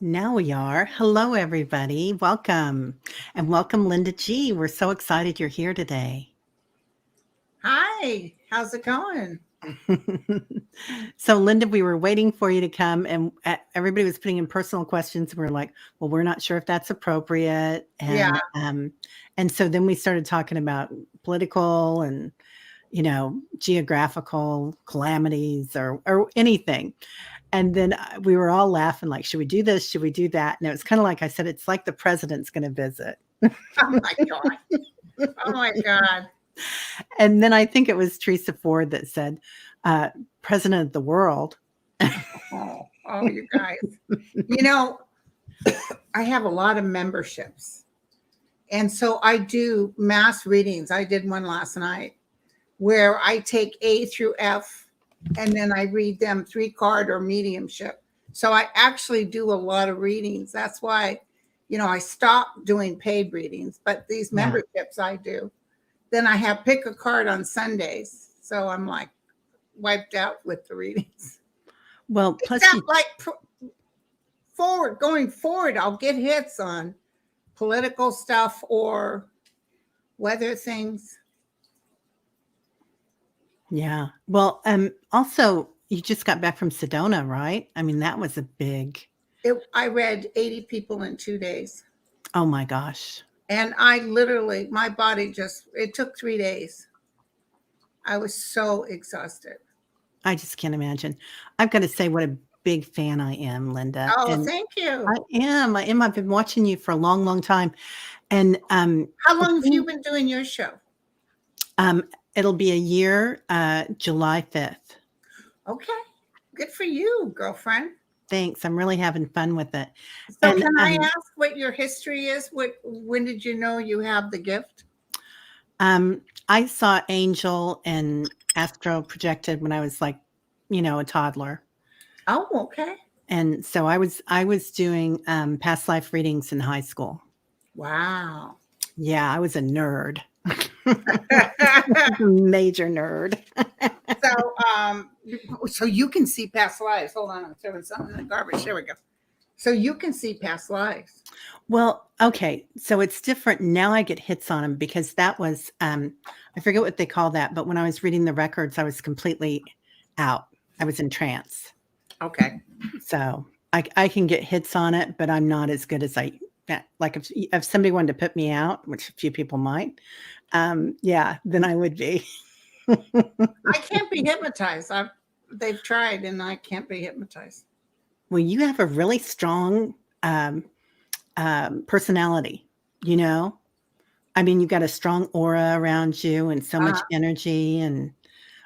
Now we are. Hello, everybody. Welcome. And welcome, Linda G. We're so excited you're here today. Hi, how's it going? So, Linda, we were waiting for you to come, and everybody was putting in personal questions. We're like, well, we're not sure if that's appropriate. Yeah, And so then we started talking about political and, geographical calamities or anything. And then we were all laughing, like, should we do this? Should we do that? And it was kind of like I said, it's like the president's going to visit. oh my God. Oh my God. And then I think it was Teresa Ford that said, president of the world. Oh, you guys. You know, I have a lot of memberships. And so I do mass readings. I did one last night where I take A through F and then I read them 3-card or mediumship. So I actually do a lot of readings. That's why, I stopped doing paid readings, but these Yeah. memberships I do. Then I have pick a card on Sundays. So I'm like wiped out with the readings. Well, plus Except going forward, I'll get hits on political stuff or weather things. yeah. Well, also you just got back from Sedona, right? I mean, that was a big, I read 80 people in 2 days. oh my gosh. And I literally, my body it took 3 days. I was so exhausted. I just can't imagine. I've got to say what a big fan I am, Linda. Oh, And thank you. I am. I've been watching you for a long, long time. And How long have you been doing your show? it'll be a year, July 5th. Okay. Good for you, girlfriend. Thanks. I'm really having fun with it. So And, can I ask what your history is? When did you know you have the gift? I saw Angel and Astro projected when I was like, a toddler. Oh, okay. And so I was doing past life readings in high school. Wow. Yeah, I was a nerd. Major nerd. So you can see past lives. Hold on, I'm throwing something in the garbage. There we go. So you can see past lives. Well, okay. So it's different. Now I get hits on them because that was, I forget what they call that, but when I was reading the records, I was completely out. I was in trance. Okay. So I can get hits on it, but I'm not as good as like if somebody wanted to put me out, which a few people might, then I would be. I can't be hypnotized. They've tried and I can't be hypnotized. Well, you have a really strong personality, I mean, you've got a strong aura around you and so much energy, and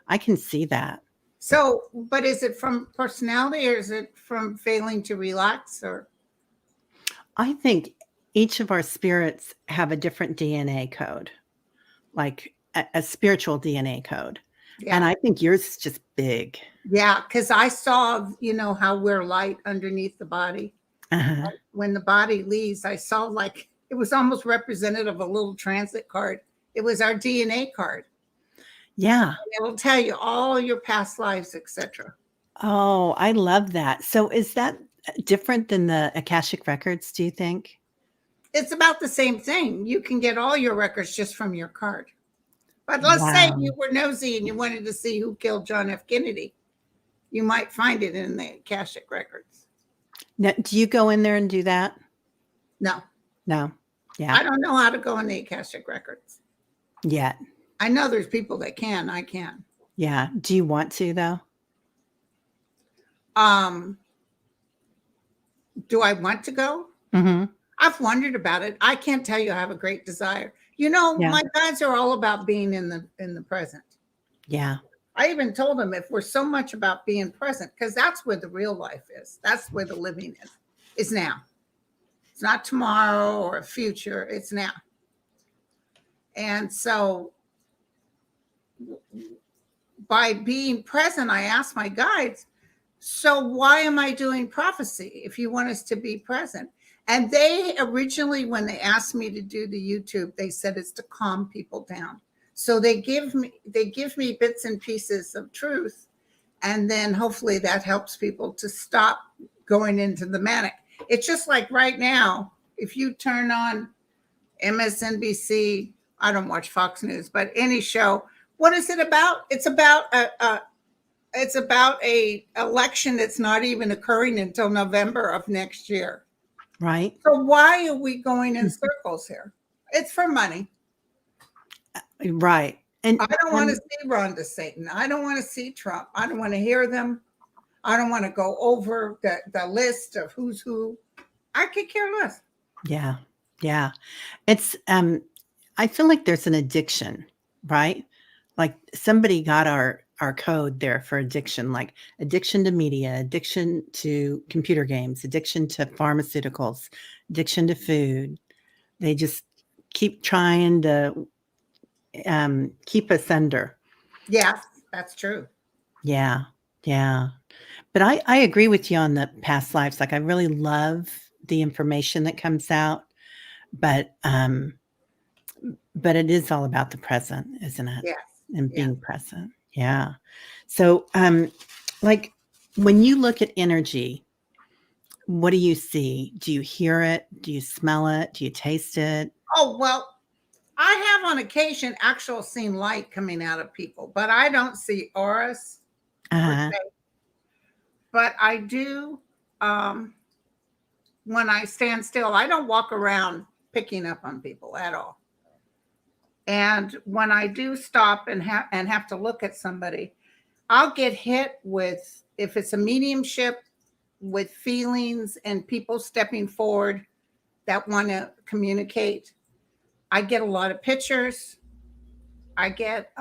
I can see that. So, but is it from personality or is it from failing to relax or? I think each of our spirits have a different DNA code, like a spiritual DNA code. Yeah. And I think yours is just big. Yeah, because I saw, how we're light underneath the body. Uh-huh. When the body leaves, I saw like it was almost representative of a little transit card. It was our DNA card. Yeah. It'll tell you all your past lives, etc. Oh, I love that. So is that different than the Akashic records, do you think? It's about the same thing. You can get all your records just from your card. But let's say you were nosy and you wanted to see who killed John F. Kennedy. You might find it in the Akashic records. Now, do you go in there and do that? No. No. Yeah. I don't know how to go in the Akashic records. Yet. I know there's people that can. I can. Yeah. Do you want to, though? Do I want to go? Mm-hmm. I've wondered about it. I can't tell you I have a great desire. My guides are all about being in the present. Yeah. I even told them if we're so much about being present, because that's where the real life is. That's where the living is now. It's not tomorrow or a future. It's now. And so by being present, I asked my guides, so why am I doing prophecy if you want us to be present? And they originally, when they asked me to do the YouTube, they said it's to calm people down. So they give me bits and pieces of truth. And then hopefully that helps people to stop going into the manic. It's just like right now, if you turn on MSNBC, I don't watch Fox News, but any show, what is it about? It's about a election that's not even occurring until November of next year. Right. So why are we going in circles here? It's for money. Right. And I don't want to see Ron DeSantis. I don't want to see Trump. I don't want to hear them. I don't want to go over the list of who's who. I could care less. yeah. Yeah. It's I feel like there's an addiction, right? Like somebody got our code there for addiction, like addiction to media, addiction to computer games, addiction to pharmaceuticals, addiction to food. They just keep trying to keep us under. Yes, that's true. Yeah. Yeah. But I agree with you on the past lives. Like I really love the information that comes out, but it is all about the present, isn't it? Yes. And being present. Yeah. So like when you look at energy, what do you see? Do you hear it? Do you smell it? Do you taste it? Oh, well, I have on occasion actual seen light coming out of people, but I don't see auras. Uh-huh. But I do, when I stand still, I don't walk around picking up on people at all. And when I do stop and have to look at somebody, I'll get hit with, if it's a mediumship, with feelings and people stepping forward that want to communicate. I get a lot of pictures. I get,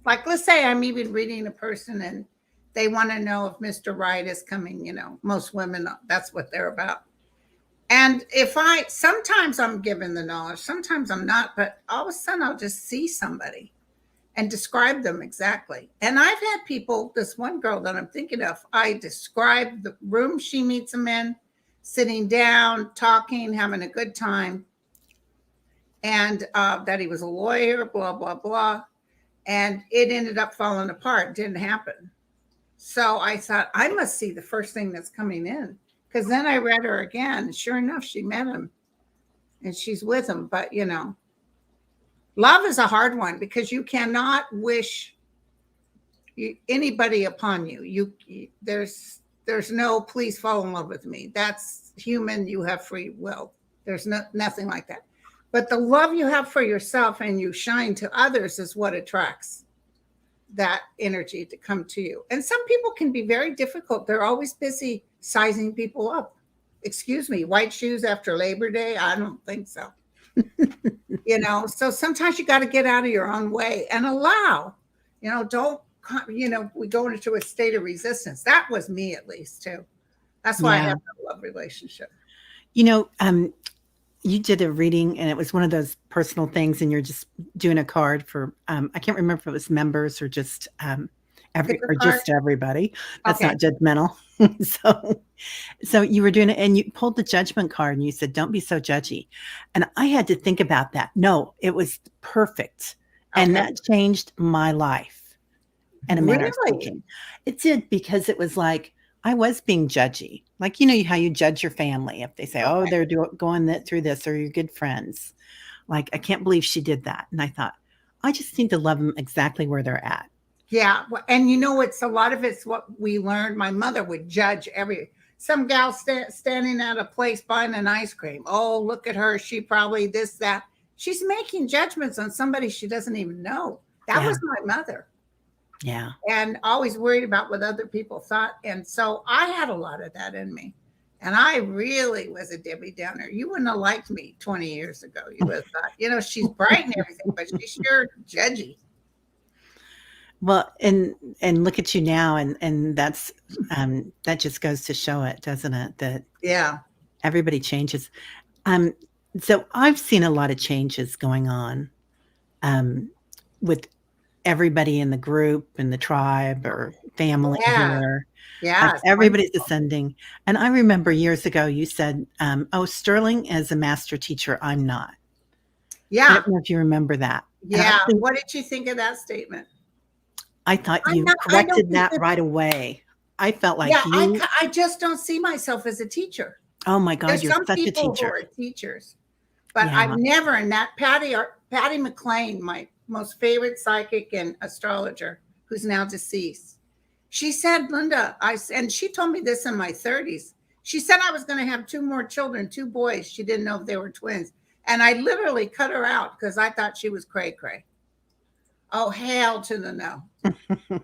like, let's say I'm even reading a person and they want to know if Mr. Right is coming. Most women, that's what they're about. And sometimes I'm given the knowledge, sometimes I'm not, but all of a sudden I'll just see somebody and describe them exactly. And I've had people, this one girl that I'm thinking of, I described the room she meets them in, sitting down, talking, having a good time. And that he was a lawyer, blah, blah, blah. And it ended up falling apart. It didn't happen. So I thought, I must see the first thing that's coming in. Because then I read her again. Sure enough, she met him. And she's with him. But, love is a hard one because you cannot wish anybody upon you. There's no, please fall in love with me. That's human. You have free will. There's nothing like that. But the love you have for yourself and you shine to others is what attracts that energy to come to you. And some people can be very difficult. They're always busy sizing people up. Excuse me, white shoes after Labor Day? I don't think so. So sometimes you got to get out of your own way and allow, don't, we go into a state of resistance. That was me, at least, too. That's why I have a love relationship. You did a reading and it was one of those personal things and you're just doing a card for, I can't remember if it was members or just just everybody. That's not judgmental. So you were doing it and you pulled the judgment card and you said, don't be so judgy. And I had to think about that. No, it was perfect. And that changed my life in a manner of thinking. It did, because it was like, I was being judgy. Like, how you judge your family. If they say, oh, they're going through this, or you're good friends. Like, I can't believe she did that. And I thought, I just need to love them exactly where they're at. Yeah. And it's a lot of it's what we learned. My mother would judge some gal standing at a place buying an ice cream. Oh, look at her. She probably this, that. She's making judgments on somebody she doesn't even know. That was my mother. Yeah. And always worried about what other people thought. And so I had a lot of that in me. And I really was a Debbie Downer. You wouldn't have liked me 20 years ago. You would have thought, she's bright and everything, but she's sure judgy. Well, and look at you now. And that's, that just goes to show it, doesn't it? That everybody changes. So I've seen a lot of changes going on with everybody in the group and the tribe or family here. Yeah. Everybody's ascending. And I remember years ago you said, Sterling is a master teacher. I'm not. Yeah. I don't know if you remember that. Yeah. What did you think of that statement? I thought you corrected that right away. I felt like I just don't see myself as a teacher. Oh my God, There's you're some such a people who teacher. are teachers, but Yeah. I've never, and that Patty McLean, my most favorite psychic and astrologer, who's now deceased, she said, Linda, and she told me this in my 30s. She said I was going to have two more children, two boys. She didn't know if they were twins. And I literally cut her out because I thought she was cray cray. Oh, hell to the no.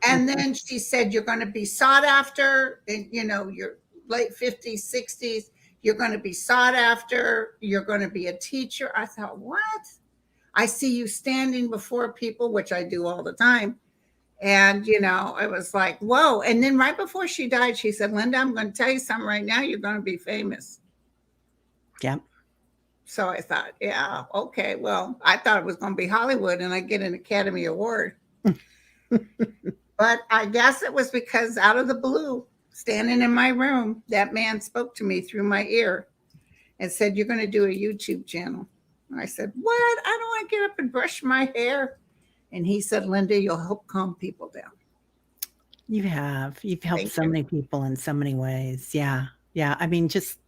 And then she said, you're going to be sought after, and your late 50s, 60s. You're going to be sought after. You're going to be a teacher. I thought, what? I see you standing before people, which I do all the time. And, it was like, whoa. And then right before she died, she said, Linda, I'm going to tell you something right now. You're going to be famous. Yeah. So I thought, yeah, okay. Well, I thought it was going to be Hollywood and I get an Academy Award. But I guess it was because out of the blue, standing in my room, that man spoke to me through my ear and said, you're going to do a YouTube channel. And I said, what? I don't want to get up and brush my hair. And he said, Linda, you'll help calm people down. You have. You've helped Thank so you. many people in so many ways. Yeah. Yeah. I mean, just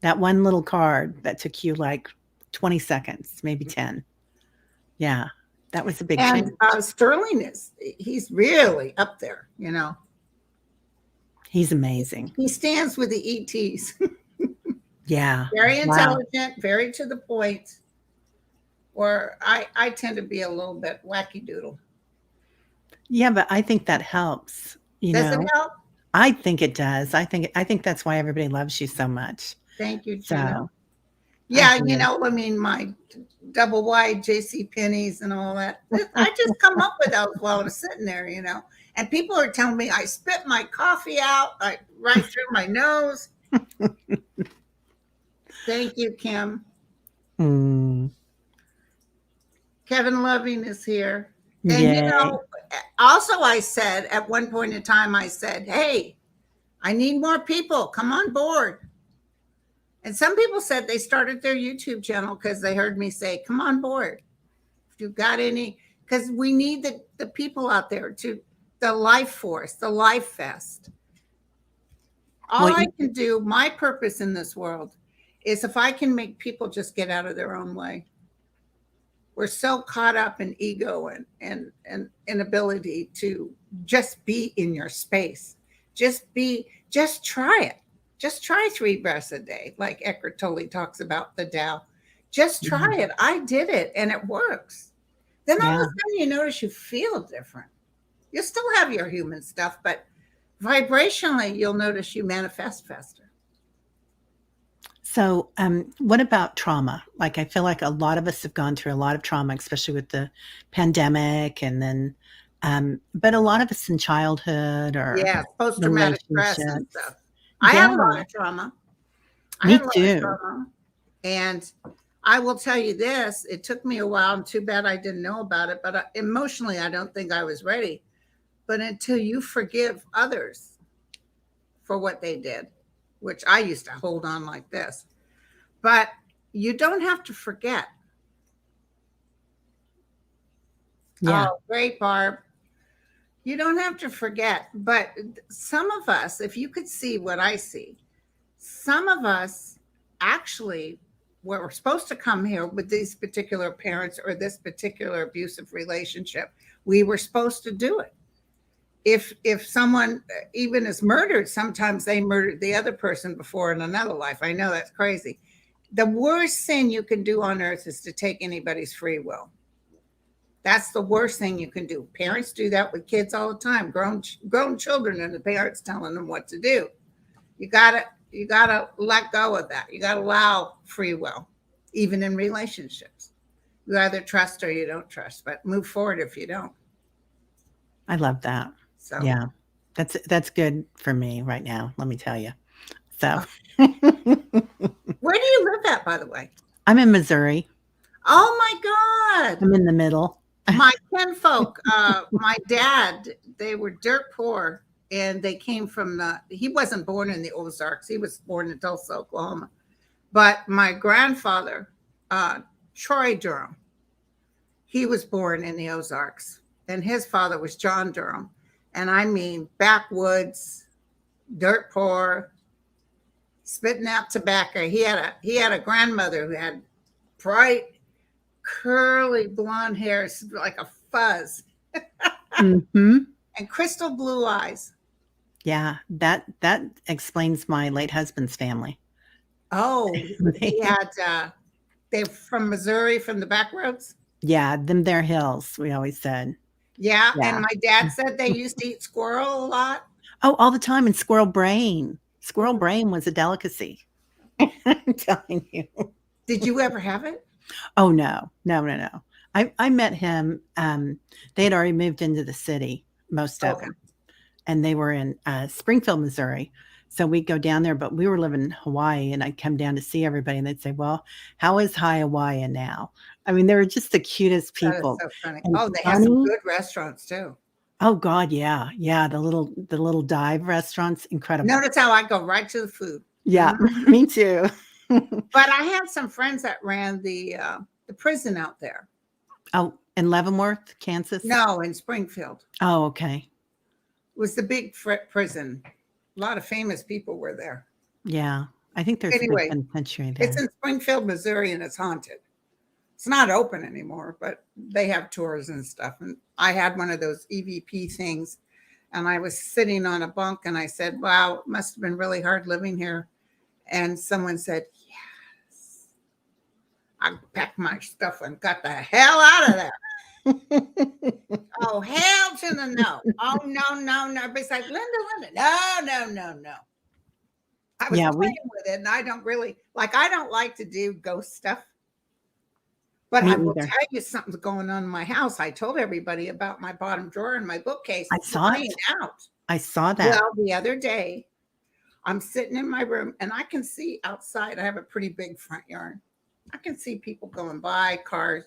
that one little card that took you like 20 seconds, maybe 10. Yeah. That was a big change. And Sterling he's really up there, He's amazing. He stands with the ETs. Yeah. Very Wow. intelligent, very to the point. Or I tend to be a little bit wacky doodle. Yeah, but I think that helps. Does it help? I think it does. I think that's why everybody loves you so much. Thank you, Gina. So, yeah, I mean, my double wide JC Penney's and all that. I just come up with those while I'm sitting there, And people are telling me I spit my coffee out right through my nose. Thank you, Kim. Kevin Loving is here. And also I said at one point in time, I said, hey, I need more people. Come on board. And some people said they started their YouTube channel because they heard me say, come on board. If you've got any, because we need the people out there to the life force, the life fest. All I can do, my purpose in this world is if I can make people just get out of their own way. We're so caught up in ego and inability to just be in your space. Just try it. Just try 3 breaths a day, like Eckhart Tolle talks about the Tao. Just try it. I did it and it works. Then all of a sudden you notice you feel different. You still have your human stuff, but vibrationally you'll notice you manifest faster. So, what about trauma? Like, I feel like a lot of us have gone through a lot of trauma, especially with the pandemic, and then, but a lot of us in childhood or post-traumatic stress and stuff. I had a lot of trauma. Me too. And I will tell you this: it took me a while, and too bad I didn't know about it. But emotionally, I don't think I was ready. But until you forgive others for what they did, which I used to hold on like this. But you don't have to forget. Yeah. Oh, great, Barb. You don't have to forget. But some of us, if you could see what I see, some of us actually were supposed to come here with these particular parents or this particular abusive relationship. We were supposed to do it. If someone even is murdered, sometimes they murdered the other person before in another life. I know that's crazy. The worst sin you can do on earth is to take anybody's free will. That's the worst thing you can do. Parents do that with kids all the time, grown children, and the parents telling them what to do. You gotta let go of that. You gotta allow free will, even in relationships. You either trust or you don't trust, but move forward if you don't. I love that. So yeah, that's good for me right now. Let me tell you. So, where do you live at, by the way? I'm in Missouri. Oh my God! I'm in the middle. My kinfolk, my dad, they were dirt poor, and they came from he wasn't born in the Ozarks. He was born in Tulsa, Oklahoma. But my grandfather, Troy Durham, he was born in the Ozarks, and his father was John Durham. And I mean, backwoods, dirt poor. spitting out tobacco. He had a grandmother who had bright, curly blonde hair, like a fuzz, Mm-hmm. and crystal blue eyes. Yeah, that explains my late husband's family. Oh, he had they're from Missouri, from the back roads. Yeah, them there hills, we always said. Yeah, and Yeah. my dad said they used to eat squirrel a lot. Oh, all the time, and squirrel brain. Squirrel brain was a delicacy. I'm telling you. Did you ever have it? Oh, no. No, no, no. I met him, they had already moved into the city, most of Okay. them, and they were in, Springfield, Missouri. So we'd go down there, but we were living in Hawaii, and I'd come down to see everybody, and they'd say, "Well, how is Hawaiian now?" I mean, they were just the cutest That is people. so funny. And Oh, they have some funny. good restaurants too. Oh god, yeah. Yeah, the little dive restaurants, incredible. Notice how I go right to the food. Yeah, Mhm. me too. But I had some friends that ran the prison out there. Oh, in Leavenworth, Kansas? No, in Springfield. Oh, okay. It was the big prison. A lot of famous people were there. Yeah. I think there's a Anyway, good penitentiary it's there. in Springfield, Missouri, and it's haunted. It's not open anymore, but they have tours and stuff. And I had one of those EVP things, and I was sitting on a bunk, and I said, "Wow, it must have been really hard living here." And someone said, "Yes." I packed my stuff and got the hell out of there. Oh, hell to the no. Oh, no, no, no. Everybody's like, Linda. No, no, no, no. I was Yeah, playing with it, and I don't like to do ghost stuff. But me I will either. tell you something's going on in my house. I told everybody about my bottom drawer in my bookcase I saw flying it. out. I saw that. Well, the other day, I'm sitting in my room, and I can see outside. I have a pretty big front yard. I can see people going by, cars.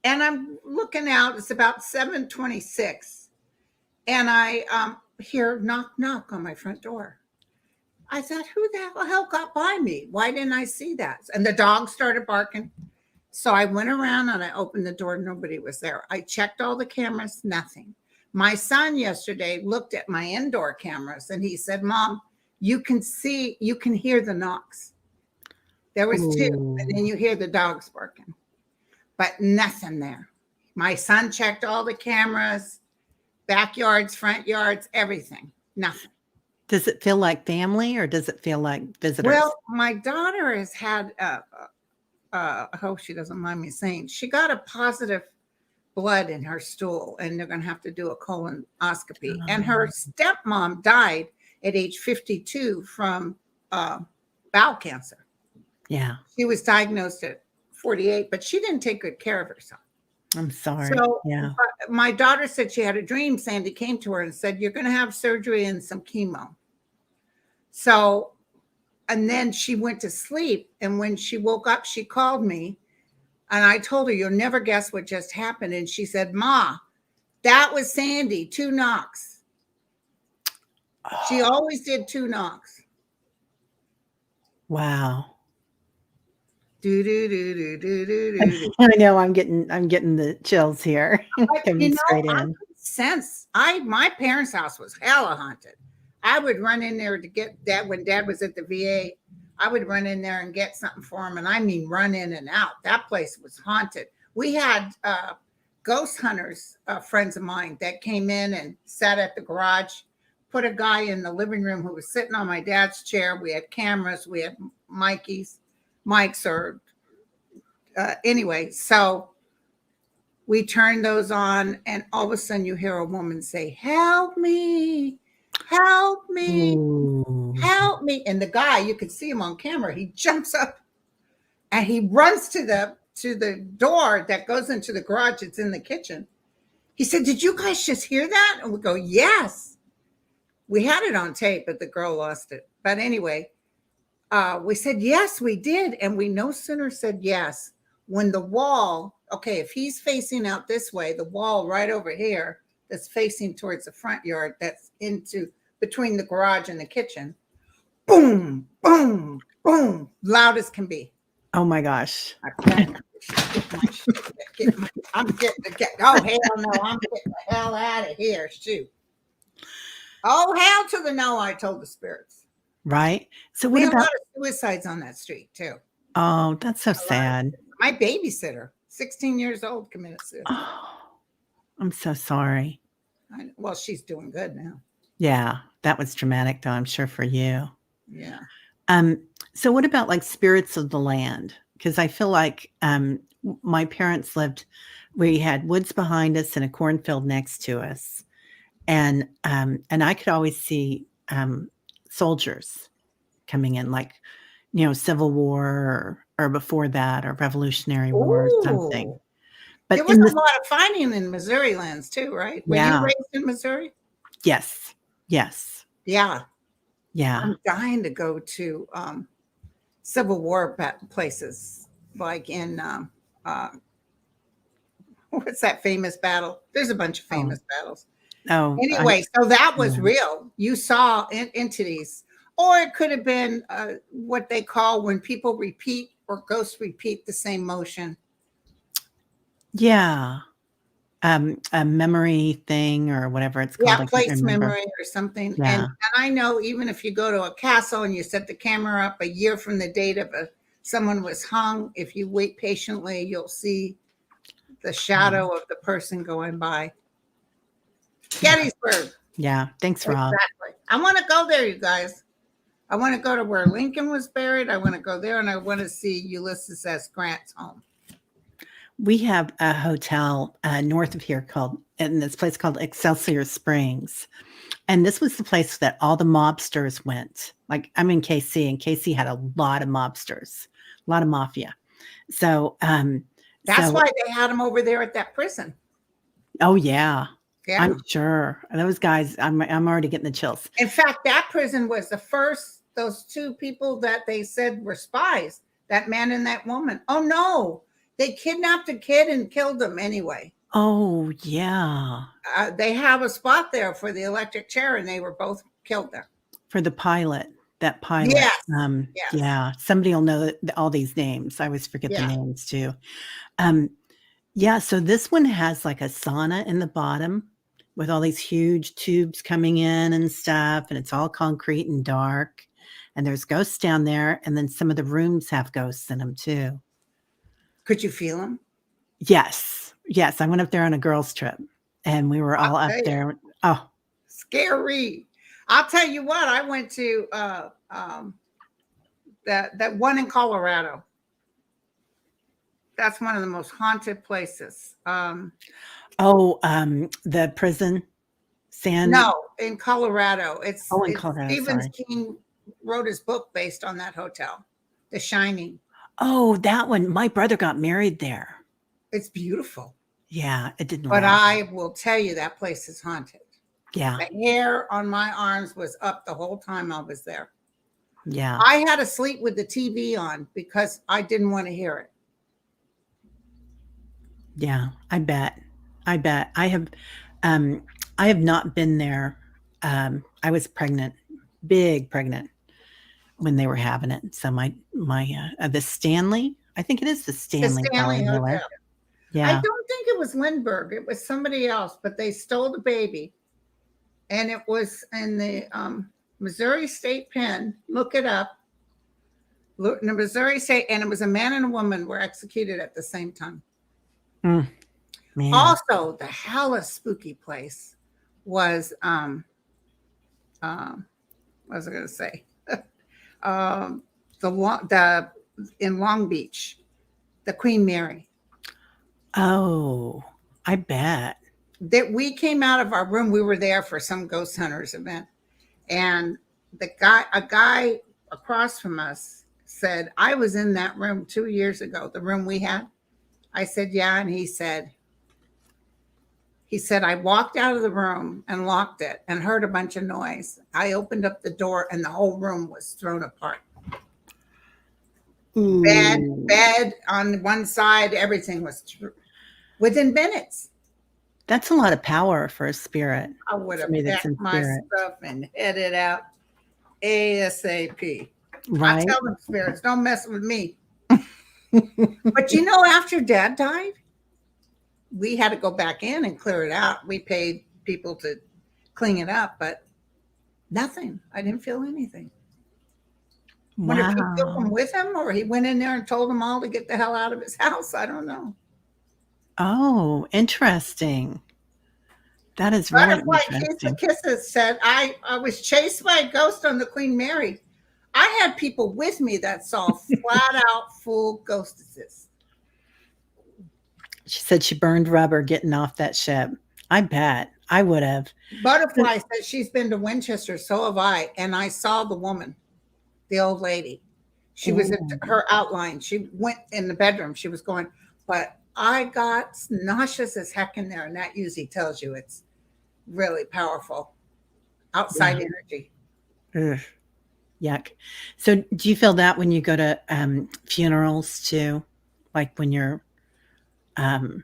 And I'm looking out. It's about 7:26, and I hear knock, knock on my front door. I thought, who the hell got by me? Why didn't I see that? And the dog started barking. So I went around and I opened the door. Nobody was there. I checked all the cameras, nothing. My son yesterday looked at my indoor cameras and he said, "Mom, you can hear the knocks." There was two, and then you hear the dogs barking, but nothing there. My son checked all the cameras, backyards, front yards, everything, nothing. Does it feel like family or does it feel like visitors? Well, my daughter has had, I hope she doesn't mind me saying, she got a positive blood in her stool, and they're going to have to do a colonoscopy. And her stepmom died at age 52 from bowel cancer. Yeah. She was diagnosed at 48, but she didn't take good care of herself. I'm sorry. So Yeah. my daughter said she had a dream. Sandy came to her and said, "You're going to have surgery and some chemo." So, and then she went to sleep. And when she woke up, she called me. And I told her, "You'll never guess what just happened." And she said, "Ma, that was Sandy, 2 knocks." She always did 2 knocks. Wow. Do, do, do, do, do, do, do. I know I'm getting the chills here. But, Coming straight I in. could sense. My parents' house was hella haunted. I would run in there to get Dad when Dad was at the VA. I would run in there and get something for him, and I mean run in and out. That place was haunted. We had ghost hunters, friends of mine, that came in and sat at the garage, put a guy in the living room who was sitting on my dad's chair. We had cameras, we had mics, or anyway. So we turned those on, and all of a sudden you hear a woman say, "Help me, help me, Ooh. help me." And the guy, you could see him on camera, he jumps up and he runs to the door that goes into the garage. It's in the kitchen. He said, "Did you guys just hear that?" And we go, "Yes." We had it on tape, but the girl lost it. But anyway, we said, "Yes, we did." And we no sooner said yes when the wall, okay, if he's facing out this way, the wall right over here that's facing towards the front yard, that's into between the garage and the kitchen, boom, boom, boom, loud as can be. Oh my gosh. I'm getting oh hell no, I'm getting the hell out of here. Shoot. Oh hell to the no, I told the spirits. Right? So We what had a lot about of suicides on that street too. oh, that's so A lot of sad. my babysitter, 16 years old, committed suicide. Oh, I'm so sorry. Well, she's doing good now. Yeah, that was traumatic though, I'm sure for you. Yeah. Um, so what about like spirits of the land? Because I feel like my parents lived, we had woods behind us and a cornfield next to us. And I could always see soldiers coming in, like, Civil War or before that, or Revolutionary War or something. Ooh. But There was in a the lot of fighting in Missouri lands too, right? Were you yeah, raised in Missouri? yes, yes, Yeah. yeah. I'm dying to go to Civil War places, like in uh, what's that famous battle? There's a bunch of Oh, famous battles. oh, Anyway, so that was yeah. real. You saw entities, or it could have been what they call when people repeat or ghosts repeat the same motion. Yeah. A memory thing or whatever it's Yeah, called. I can't place remember. memory or something. And Yeah. I know even if you go to a castle and you set the camera up a year from the date of someone was hung, if you wait patiently, you'll see the shadow of the person going by. Yeah. Gettysburg. Yeah. Thanks, Rob. Exactly. I want to go there, you guys. I want to go to where Lincoln was buried. I want to go there and I want to see Ulysses S. Grant's home. We have a hotel north of here in this place called Excelsior Springs. And this was the place that all the mobsters went. Like, I'm in KC, and KC had a lot of mobsters, a lot of mafia. So, That's why they had him over there at that prison. oh yeah, Yeah. I'm sure those guys. I'm already getting the chills. In fact, that prison was the first. Those two people that they said were spies, that man and that woman. Oh no, they kidnapped a kid and killed him anyway. Oh yeah. They have a spot there for the electric chair, and they were both killed there. For the pilot, that pilot. Yes. Yes. Yeah. Somebody will know all these names. I always forget the Yeah. names too. Yeah. So this one has like a sauna in the bottom with all these huge tubes coming in and stuff, and it's all concrete and dark. And there's ghosts down there, and then some of the rooms have ghosts in them too. Could you feel them? Yes. Yes. I went up there on a girls' trip, and we were all up there. Oh, scary. I'll tell you what, I went to that one in Colorado. That's one of the most haunted places. the prison sand. No, in Colorado. In Colorado. Stephen Sorry. King wrote his book based on that hotel, The Shining. Oh, that one. My brother got married there. It's beautiful. Yeah, it didn't. But I will tell you that place is haunted. Yeah. The hair on my arms was up the whole time I was there. Yeah. I had to sleep with the TV on because I didn't want to hear it. Yeah, I bet. I have not been there. I was pregnant, big pregnant when they were having it. So the Stanley, I think it is the Stanley Hotel. Yeah. I don't think it was Lindbergh. It was somebody else, but they stole the baby. And it was in the Missouri State Pen. Look it up. Look in the Missouri State, and it was a man and a woman were executed at the same time. Man. Also, the hella spooky place was what was I going to say? The in Long Beach, the Queen Mary. Oh, I bet. That we came out of our room. We were there for some ghost hunters event, and a guy across from us said, "I was in that room 2 years ago. The room we had." I said, "Yeah," and he said, "I walked out of the room and locked it and heard a bunch of noise. I opened up the door and the whole room was thrown apart. Ooh. Bed on one side, everything was within minutes." That's a lot of power for a spirit. I would have packed my stuff and headed out ASAP. Right. I tell them spirits, don't mess with me. But after Dad died, we had to go back in and clear it out. We paid people to clean it up, but nothing. I didn't feel anything. Wonder if he took them Wow. with him or he went in there and told them all to get the hell out of his house. I don't know. Oh, interesting. That is really Butterfly interesting. Kisses said, I was chased by a ghost on the Queen Mary. I had people with me that saw flat out full ghostesses. She said she burned rubber getting off that ship. I bet I would have. Butterfly said she's been to Winchester, so have I, and I saw the woman, the old lady. She was at Ooh, her outline. She went in the bedroom. She was going, but I got nauseous as heck in there, and that usually tells you it's really powerful outside yeah. energy. Ugh, yuck. So, do you feel that when you go to funerals too, like when um,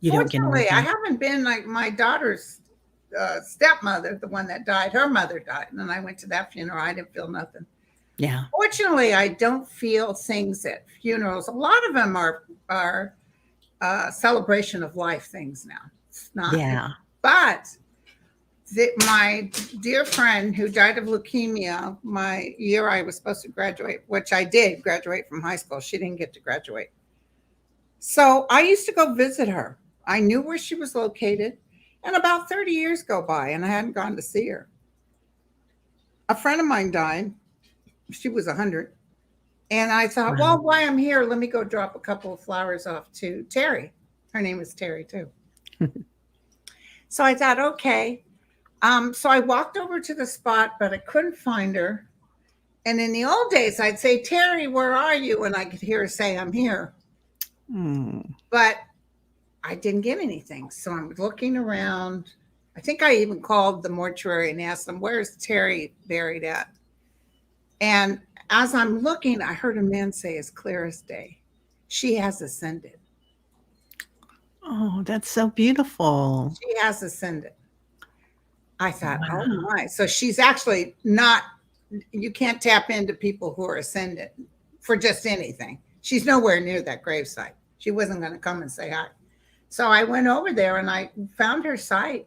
you don't get Fortunately, I anything? haven't been like my daughter's stepmother, the one that died. Her mother died, and then I went to that funeral. I didn't feel nothing. Yeah, Fortunately, I don't feel things at funerals. A lot of them are celebration of life things now. It's not, yeah. but my dear friend who died of leukemia, my year I was supposed to graduate, which I did graduate from high school. She didn't get to graduate. So I used to go visit her. I knew where she was located. And about 30 years go by and I hadn't gone to see her. A friend of mine died. She was 100. And I thought, Wow. well, while I'm here, let me go drop a couple of flowers off to Teri. Her name is Teri, too. So I thought, okay. So I walked over to the spot, but I couldn't find her. And in the old days, I'd say, Teri, where are you? And I could hear her say, I'm here. Mm, But I didn't get anything. So I'm looking around. I think I even called the mortuary and asked them, where's Teri buried at? And as I'm looking, I heard a man say, as clear as day, she has ascended. oh, that's so beautiful. She has ascended. I thought, oh Wow. my. So she's actually not, you can't tap into people who are ascended for just anything. She's nowhere near that gravesite. She wasn't going to come and say hi. So I went over there and I found her site.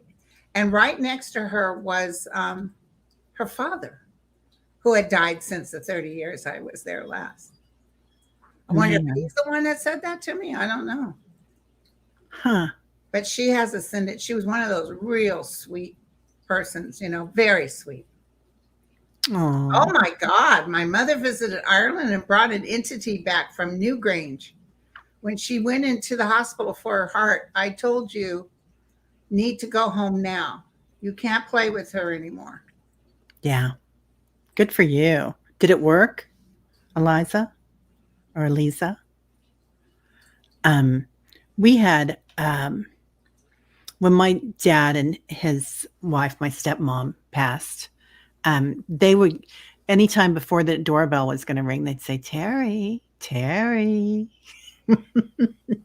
And right next to her was her father, who had died since the 30 years I was there last. I wonder if Man. he's the one that said that to me. I don't know. Huh. But she has ascended. She was one of those real sweet persons, very sweet. Oh Oh, my God. My mother visited Ireland and brought an entity back from Newgrange. When she went into the hospital for her heart, I told you, need to go home now. You can't play with her anymore. yeah. Good for you. Did it work, Eliza or Eliza? Um, we had when my dad and his wife, my stepmom, passed. They would anytime before the doorbell was going to ring, they'd say, "Terry, Terry."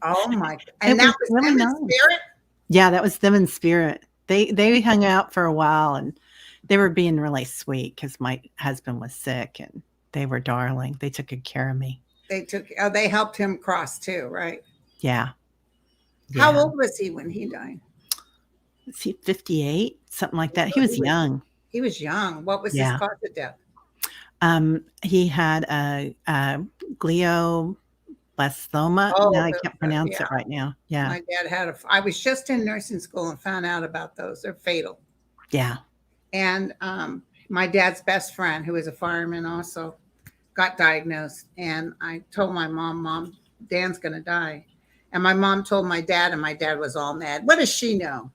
Oh my. It And was that was really them in nice. spirit? Yeah, that was them in spirit. They hung out for a while, and they were being really sweet because my husband was sick, and they were darling. They took good care of me. They helped him cross too, right? Yeah, How yeah. old was he when he died? Was he 58? Something like that. So He was young. he was young. What was his Yeah. cause of death? He had a glioblastoma. Now Oh, I can't pronounce yeah. it right now. Yeah, My dad I was just in nursing school and found out about those. They're fatal. yeah. And my dad's best friend, who was a fireman, also got diagnosed. And I told my mom, Dan's going to die. And my mom told my dad, and my dad was all mad. What does she know?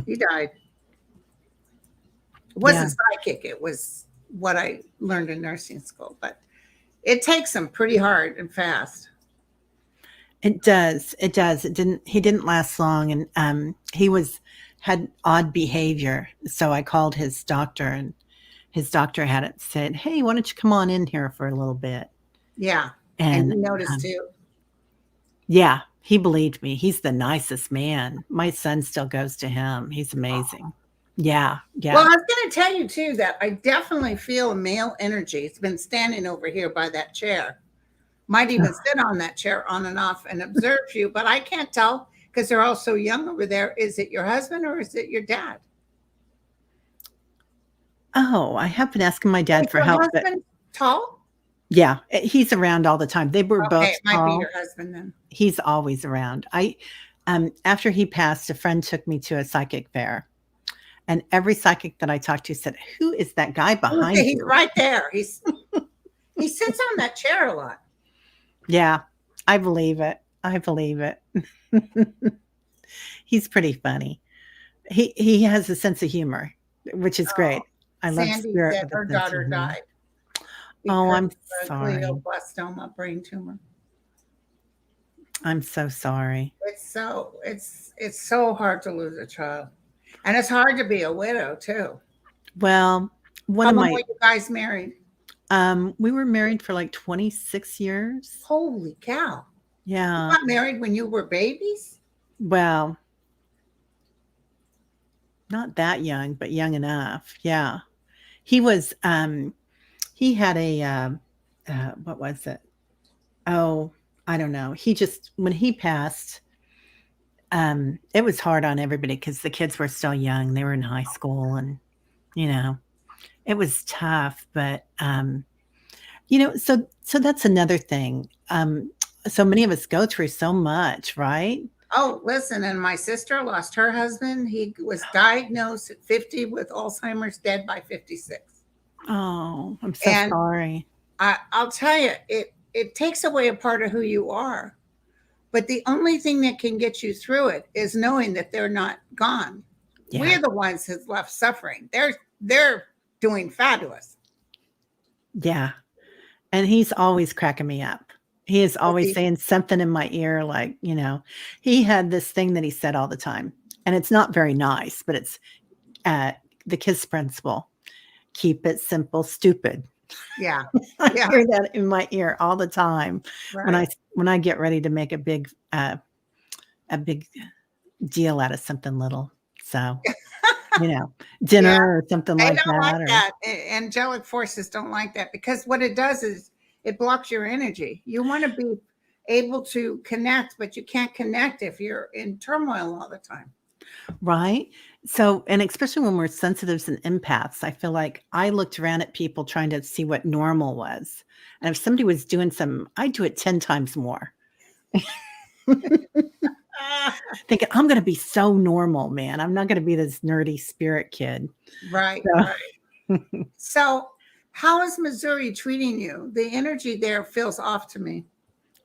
He died. It Yeah, wasn't psychic. It was what I learned in nursing school. But it takes them pretty hard and fast. it does. It does. He didn't last long, and he had odd behavior. So I called his doctor, and his doctor had it said, "Hey, why don't you come on in here for a little bit?" Yeah. And And you noticed too. yeah, he believed me. He's the nicest man. My son still goes to him. He's amazing. Yeah, Well, yeah. I was going to tell you too that I definitely feel a male energy. It's been standing over here by that chair. Might even sit on that chair on and off and observe you, but I can't tell because they're all so young over there. Is it your husband or is it your dad? Oh, I have been asking my dad Is for your help, but husband? Tall? Yeah, he's around all the time. They were Okay, both it might be tall. your husband then. He's always around. After he passed, a friend took me to a psychic fair, and every psychic that I talked to said, "Who is that guy behind He's you?" right there. He sits on that chair a lot. Yeah, I believe it. I believe it. He's pretty funny. He has a sense of humor, which is Oh, great. I love Sandy spirit said with a her sense of daughter humor. died Oh, because I'm of a sorry. glioblastoma brain tumor. I'm so sorry. It's so hard to lose a child. And it's hard to be a widow too. Well, one How of long my were you guys married? we were married for like 26 years. Holy cow. You Yeah. got married when you were babies? Well, not that young, but young enough. Yeah. He was he had a what was it? Oh, I don't know. He just when he passed, it was hard on everybody because the kids were still young. They were in high school and you know, it was tough, but so that's another thing. So many of us go through so much, right? Oh, listen, and my sister lost her husband. He was diagnosed at 50 with Alzheimer's, dead by 56. Oh, I'm so And sorry. I'll tell you, it takes away a part of who you are. But the only thing that can get you through it is knowing that they're not gone. Yeah. We're the ones that's left suffering. They're doing fabulous. Yeah. And he's always cracking me up. He is always saying something in my ear, like, he had this thing that he said all the time. And it's not very nice, but it's the KISS principle. Keep it simple, stupid. Yeah. I Yeah. hear that in my ear all the time Right. when I get ready to make a big deal out of something little. So, dinner Yeah. or something They like don't like that. Or that. Angelic forces don't like that because what it does is it blocks your energy. You want to be able to connect, but you can't connect if you're in turmoil all the time. right. So, and especially when we're sensitives and empaths, I feel like I looked around at people trying to see what normal was. And if somebody was doing I'd do it 10 times more. Thinking, I'm going to be so normal, man. I'm not going to be this nerdy spirit kid. Right, So, right. So, how is Missouri treating you? The energy there feels off to me.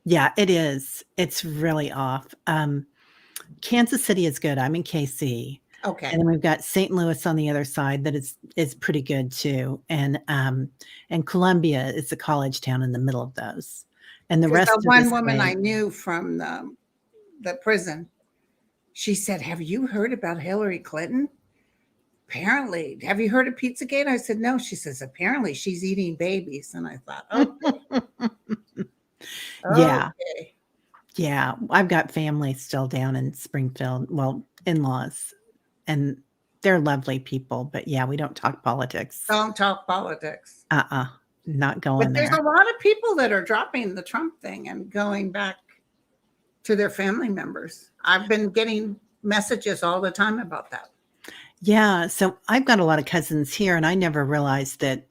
yeah, it is. It's really off. Kansas City is good. I'm in KC. Okay. And then we've got St. Louis on the other side that is pretty good too. And Columbia is a college town in the middle of those. And the Because rest the of the one woman I state, knew from the prison, she said, "Have you heard about Hillary Clinton? Apparently, have you heard of Pizzagate?" I said, "No." She says, "Apparently, she's eating babies." And I thought, okay, yeah, okay. yeah. I've got family still down in Springfield. Well, in-laws, and they're lovely people. But yeah, we don't talk politics. Don't talk politics. Not But going there's there. a lot of people that are dropping the Trump thing and going back to their family members. I've been getting messages all the time about that. Yeah, so I've got a lot of cousins here, and I never realized that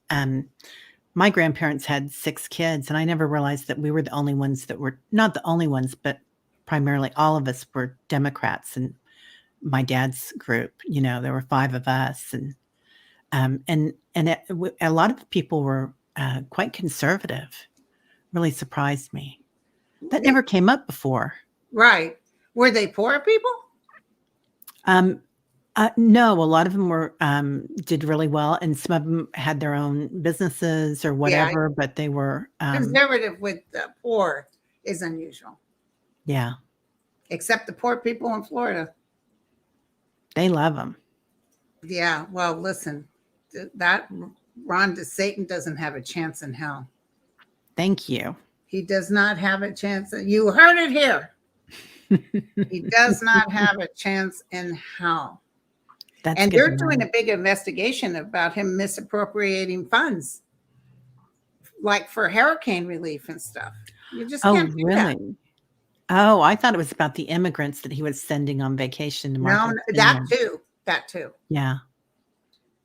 my grandparents had 6 kids, and I never realized that we were the only ones that were not the only ones, but primarily all of us were Democrats in my dad's group. There were 5 of us, and a lot of people were quite conservative. Really surprised me. That never came up before. Right. Were they poor people? No, a lot of them were did really well, and some of them had their own businesses or Yeah. whatever, but they were, Conservative with the poor is unusual, yeah, except the poor people in Florida. they love them. Yeah. Well, listen, that Ron Satan doesn't have a chance in hell. Thank you. He does not have a chance. You heard it here. He does not have a chance in hell. That's And good they're to doing know. a big investigation about him misappropriating funds, like for hurricane relief and stuff. You just Oh, can't do that. really? Oh, I thought it was about the immigrants that he was sending on vacation to No, Martha's that Vineyard. too. That too. Yeah,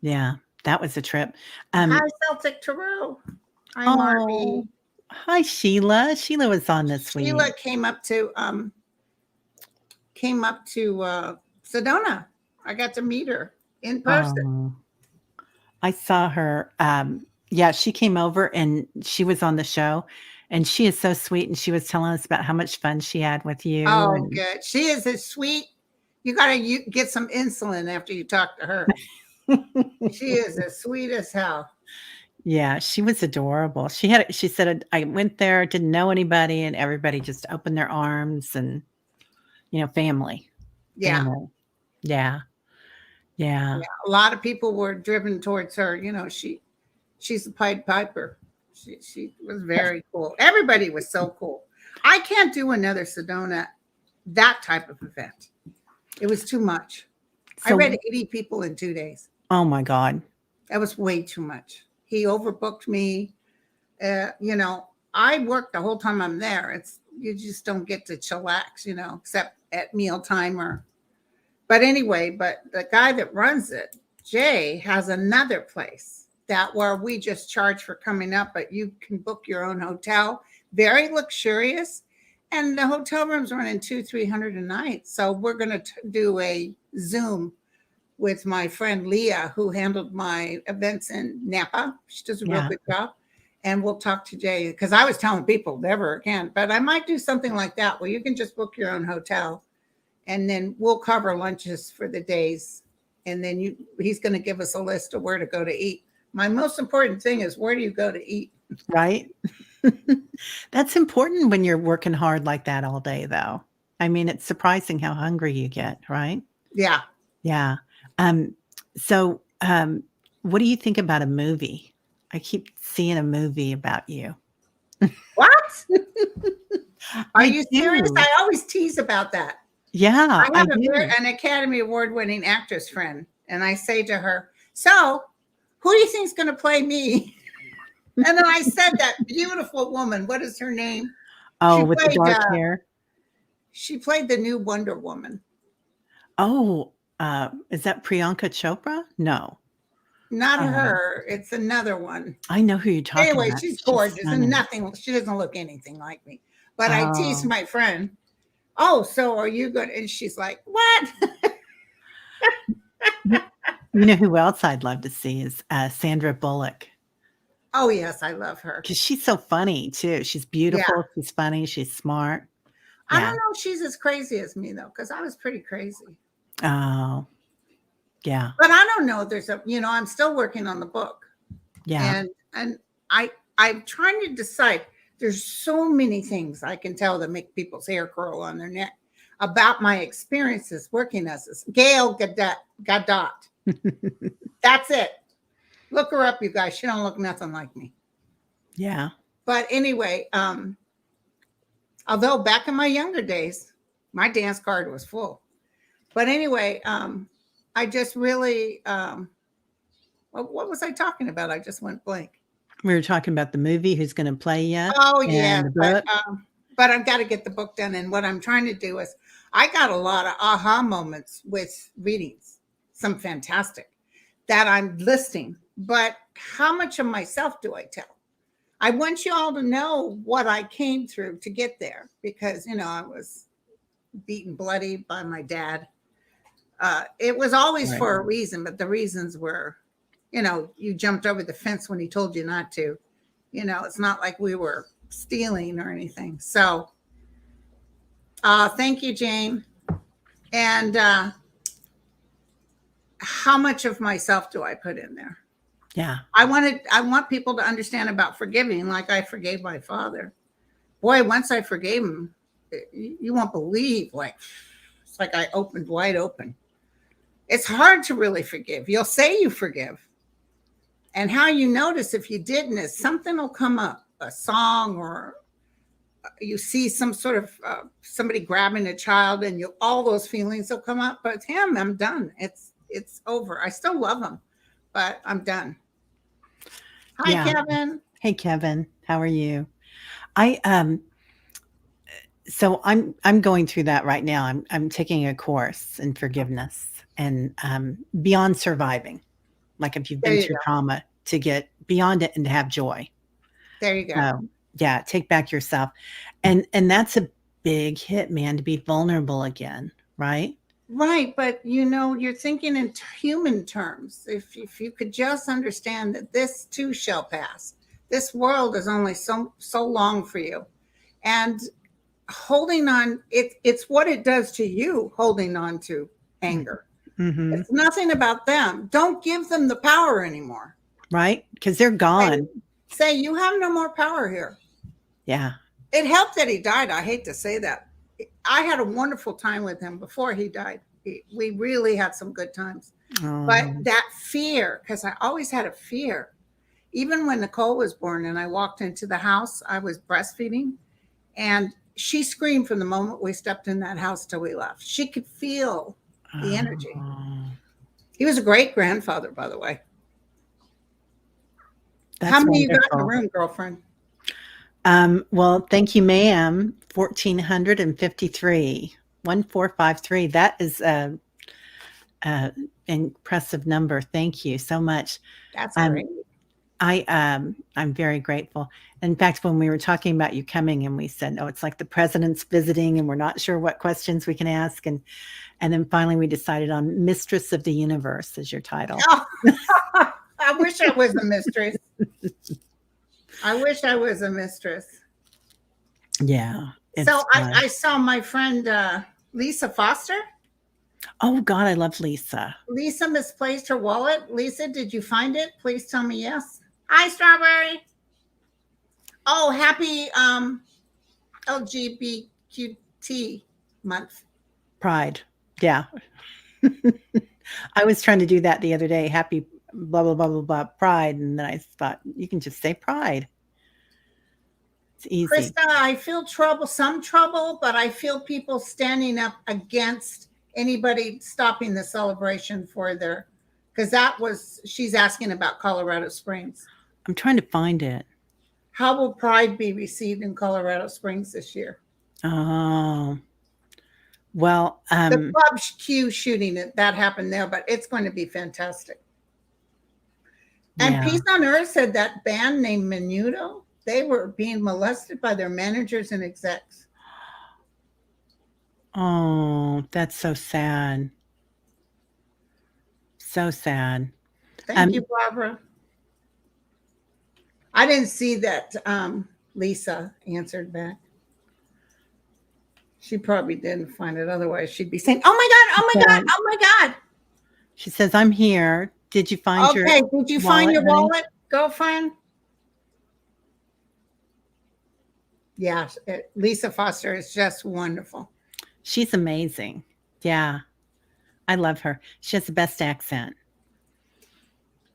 yeah, that was a trip. Hi, Celtic Tarot. Hi, Oh, Marby. hi, Sheila. Sheila was on this Sheila week. came up to Sedona. I got to meet her in person. Oh, I saw her. Yeah, she came over and she was on the show, and she is so sweet. And she was telling us about how much fun she had with you. Oh, And good. She is a sweet. You got to get some insulin after you talk to her. She is as sweet as hell. yeah, she was adorable. She said, I went there, didn't know anybody, and everybody just opened their arms and, family, Yeah. family. Yeah, yeah. Yeah. A lot of people were driven towards her. She's a Pied Piper. She was very cool. Everybody was so cool. I can't do another Sedona that type of event. It was too much. I read So, 80 people in 2 days. oh my God. That was way too much. He overbooked me. I work the whole time I'm there. It's you just don't get to chillax, except at mealtime or. But anyway, but the guy that runs it, Jay, has another place that where we just charge for coming up, but you can book your own hotel. Very luxurious, and the hotel rooms running 200-300 a night. So we're gonna do a Zoom with my friend Leah, who handled my events in Napa. She does a real Yeah. good job. And we'll talk to Jay because I was telling people never again, but I might do something like that where you can just book your own hotel and then we'll cover lunches for the days. And then he's going to give us a list of where to go to eat. My most important thing is where do you go to eat? Right? That's important when you're working hard like that all day, though. I mean, it's surprising how hungry you get, right? Yeah. Yeah. Um, so, what do you think about a movie? I keep seeing a movie about you. What? Are I you serious? do. I always tease about that. Yeah, I I have do. an Academy Award winning actress friend, and I say to her, "So, who do you think is going to play me?" And then I said, "That beautiful woman. What is her name? Oh, She with the played. dark hair? She played the new Wonder Woman. Oh, is that Priyanka Chopra? No. Not Um, her. It's another one. I know who you're talking Anyway, about. she's She's gorgeous and stunning. nothing. She doesn't look anything like me. But I teased Oh, my friend. Oh, so are you good? And she's like, "What?" you you know who else I'd love to see is, Sandra Bullock, Oh yes, I love her. because she's so funny too. She's Yeah. beautiful, she's funny, she's smart. I Yeah. don't know if she's as crazy as me though, because I was pretty crazy. Oh, yeah, But I don't know. I'm still working on the book, yeah, and I'm trying to decide. There's so many things I can tell that make people's hair curl on their neck about my experiences working as this Gail Gadot. That's it. Look her up, you guys. She don't look nothing like me. yeah, But anyway, although back in my younger days, my dance card was full. But anyway, I just really, what was I talking about? I just went blank. we were talking about the movie, who's gonna play you, Oh and yes, the book. but I've got to get the book done. And what I'm trying to do is, I got a lot of aha moments with readings, some fantastic that I'm listing. But how much of myself do I tell? I want you all to know what I came through to get there because I was beaten bloody by my dad. It was always Right. for a reason, but the reasons were, you jumped over the fence when he told you not to. It's not like we were stealing or anything. So, thank you, Jane. And how much of myself do I put in there? Yeah. I want people to understand about forgiving, like I forgave my father. Boy, once I forgave him, you won't believe. It's like I opened wide open. It's hard to really forgive. You'll say you forgive, and how you notice if you didn't is something will come up, a song, or you see some sort of somebody grabbing a child, and all those feelings will come up. But him, I'm done. It's over. I still love him, but I'm done. Hi, Yeah. Kevin. Hey, Kevin, how are you? I, so I'm going through that right now. I'm taking a course in forgiveness and, beyond surviving, like if you've There been you through go. trauma, to get beyond it and to have joy. There you go. So, yeah, take back yourself. And that's a big hit, man, to be vulnerable again, right? Right, but you're thinking in human terms. If you could just understand that this too shall pass. This world is only so long for you. And holding on, it's what it does to you, holding on to anger. Mm-hmm. It's nothing about them. Don't give them the power anymore. Right? Because they're gone. Say you have no more power here. Yeah. It helped that he died. I hate to say that. I had a wonderful time with him before he died. We really had some good times. But that fear, because I always had a fear, even when Nicole was born and I walked into the house, I was breastfeeding, and she screamed from the moment we stepped in that house till we left. She could feel the energy. He was a great grandfather, by the way. How many you got in the room, girlfriend? Well, thank you, ma'am. 1,453. 1453. That is a impressive number. Thank you so much. That's great. I'm very grateful. In fact, when we were talking about you coming and we said, oh, it's like the president's visiting and we're not sure what questions we can ask. And then finally we decided on Mistress of the Universe as your title. Oh, I wish I was a mistress. I wish I was a mistress. Yeah. So I saw my friend Lisa Foster. Oh, God, I love Lisa. Lisa misplaced her wallet. Lisa, did you find it? Please tell me yes. Hi, Strawberry. Oh, happy LGBTQ month. Pride. Yeah. I was trying to do that the other day. Happy blah, blah, blah, blah, blah, pride. And then I thought, you can just say pride. It's easy. Krista, I feel some trouble, but I feel people standing up against anybody stopping the celebration because she's asking about Colorado Springs. I'm trying to find it. How will Pride be received in Colorado Springs this year? Oh, well, the Club Q shooting, that happened there, but it's going to be fantastic. And Peace on Earth said that band named Menudo, they were being molested by their managers and execs. Oh, that's so sad. So sad. Thank you, Barbara. I didn't see that Lisa answered back. She probably didn't find it. Otherwise, she'd be saying, oh my God, oh my God, oh my God. She says, I'm here. Did you find your wallet? Did you find your wallet, girlfriend? Yeah, Lisa Foster is just wonderful. She's amazing. Yeah. I love her. She has the best accent.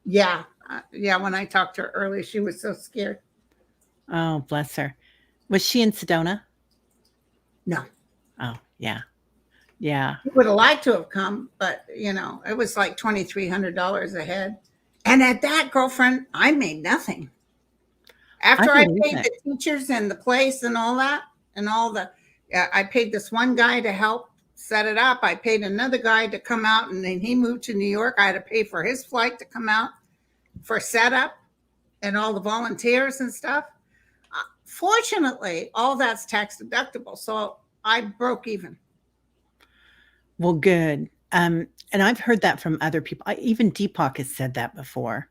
Yeah. Yeah, when I talked to her earlier, she was so scared. Oh, bless her. Was she in Sedona? No. Oh, yeah. Yeah. She would have liked to have come, but, it was like $2,300 a head. And at that, girlfriend, I made nothing. After I paid the teachers and the place and all that, and I paid this one guy to help set it up. I paid another guy to come out, and then he moved to New York. I had to pay for his flight to come out for setup and all the volunteers and stuff. Fortunately, all that's tax deductible, so I broke even. Well, good. And I've heard that from other people. Even Deepak has said that before.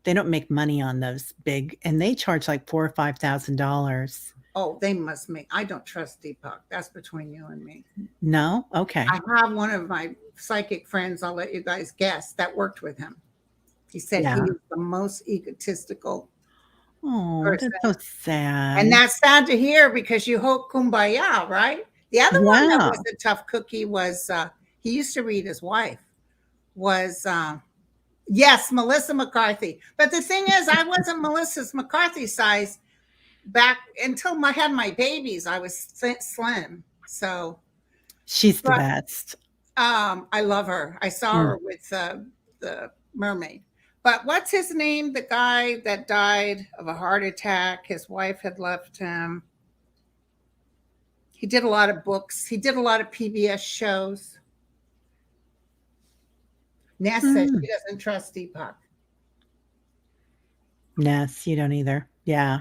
They don't make money on those big, and they charge like $4,000 or $5,000. Oh, they must make. I don't trust Deepak. That's between you and me. No? Okay. I have one of my psychic friends, I'll let you guys guess, that worked with him. He said he was the most egotistical person. That's so sad. And that's sad to hear because you hope kumbaya, right? The other one that was a tough cookie was, he used to read his wife, was, yes, Melissa McCarthy. But the thing is, I wasn't Melissa's McCarthy size back until I had my babies. I was slim. So she's the best. I love her. I saw her with the mermaid. But what's his name? The guy that died of a heart attack. His wife had left him. He did a lot of books. He did a lot of PBS shows. Ness says she doesn't trust Deepak. Ness, you don't either. Yeah.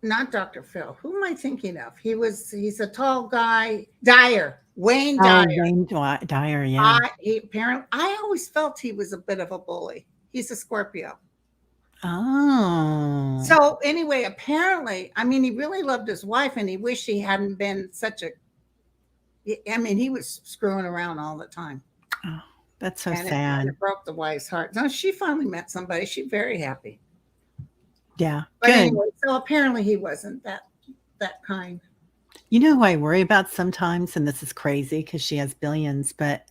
Not Dr. Phil. Who am I thinking of? He's a tall guy. Dyer. Wayne Oh, Dyer. Wayne Dyer, yeah. I always felt he was a bit of a bully. He's a Scorpio. Oh. So anyway, apparently, I mean, he really loved his wife and he wished he hadn't been such a, I mean, he was screwing around all the time. Oh, that's so And sad. it broke the wife's heart. No, she finally met somebody. She's very happy. Yeah, But good. anyway, so apparently he wasn't that kind. You know who I worry about sometimes, and this is crazy because she has billions, but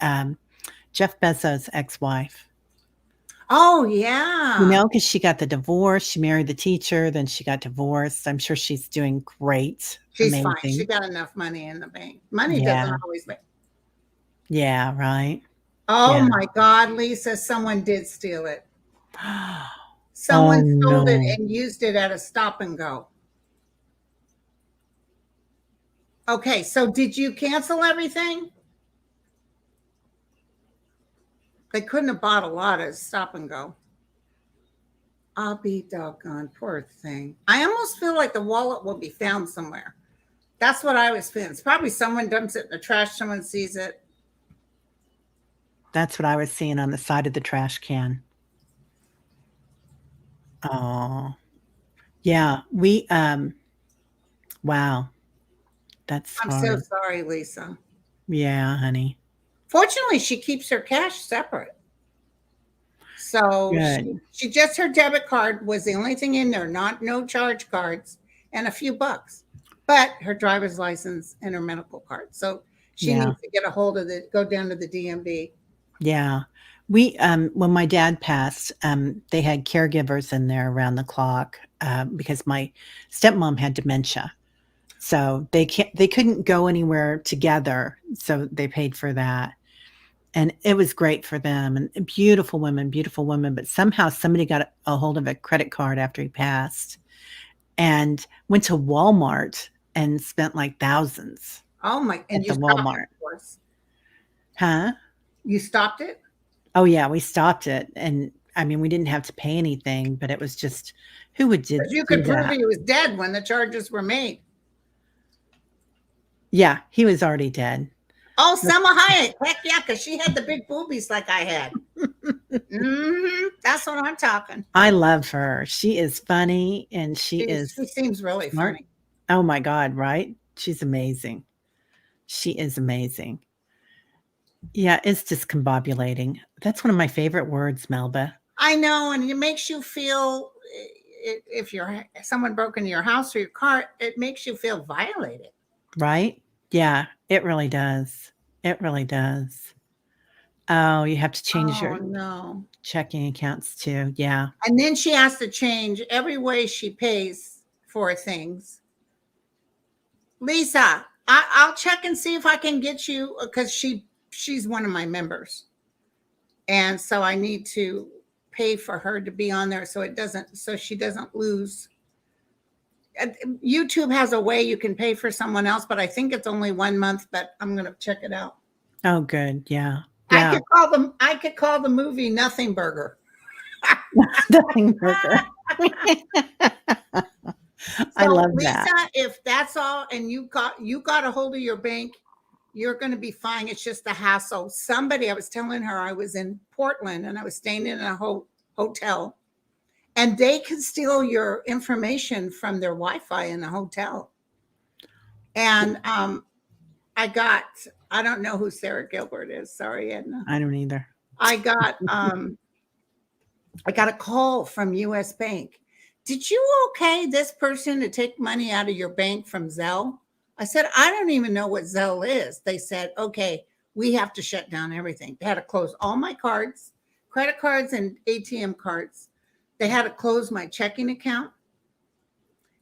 Jeff Bezos' ex-wife. Oh, You yeah. know, because she got the divorce, she married the teacher, then she got divorced. I'm sure she's doing great. She's fine. She Amazing. got enough money in the bank. Money Yeah. doesn't always make. Yeah, right. Oh Yeah. my God, Lisa, someone did steal it. Oh, Someone stole it no. and used it at a stop and go. Okay, so did you cancel everything? They couldn't have bought a lot at stop and go. I'll be doggone, poor thing. I almost feel like the wallet will be found somewhere. That's what I was feeling. It's probably someone dumps it in the trash, someone sees it. That's what I was seeing on the side of the trash can. Oh. Yeah, wow, that's I'm so hard. sorry, Lisa. Yeah, honey. Fortunately, she keeps her cash separate. So Good. she just, her debit card was the only thing in there, no charge cards and a few bucks, but her driver's license and her medical card. So she Yeah. needs to get a hold of go down to the DMV. Yeah. We, when my dad passed, they had caregivers in there around the clock, because my stepmom had dementia. So they couldn't go anywhere together, so they paid for that. And it was great for them, and beautiful women, but somehow somebody got a hold of a credit card after he passed and went to Walmart and spent like thousands Oh my, and at you the stopped it, Walmart. of course. Huh? You stopped it? Oh, yeah, we stopped it, and, I mean, we didn't have to pay anything, but it was just who would Because you do could prove that? he was dead when the charges were made. Yeah, he was already dead. Oh, Selma Hayek. Heck yeah, because she had the big boobies like I had. That's what I'm talking. I love her. She is funny, and she She is seems really smart. funny. Oh my god, right? She's amazing. She is amazing. Yeah, it's discombobulating. That's one of my favorite words, Melba. I know, and it makes you feel, if someone broke into your house or your car, it makes you feel violated. Right? Yeah, it really does. It really does. Oh, you have to change Oh your no. checking accounts too. Yeah. And then she has to change every way she pays for things. Lisa, I'll check and see if I can get you, because she's one of my members. And so I need to pay for her to be on there so she doesn't lose. YouTube has a way you can pay for someone else, but I think it's only 1 month, but I'm going to check it out. Oh, good. Yeah. Yeah. I could call the movie Nothing Burger. Nothing burger. I love Lisa, that. if that's all, and you got a hold of your bank, you're going to be fine. It's just a hassle. I was telling her, I was in Portland and I was staying in a hotel, and they can steal your information from their Wi-Fi in the hotel. And I don't know who Sarah Gilbert is. Sorry, Edna. I don't either. I got a call from US Bank. Did you okay this person to take money out of your bank from Zelle? I said, I don't even know what Zelle is. They said, okay, we have to shut down everything. They had to close all my cards, credit cards and ATM cards. They had to close my checking account.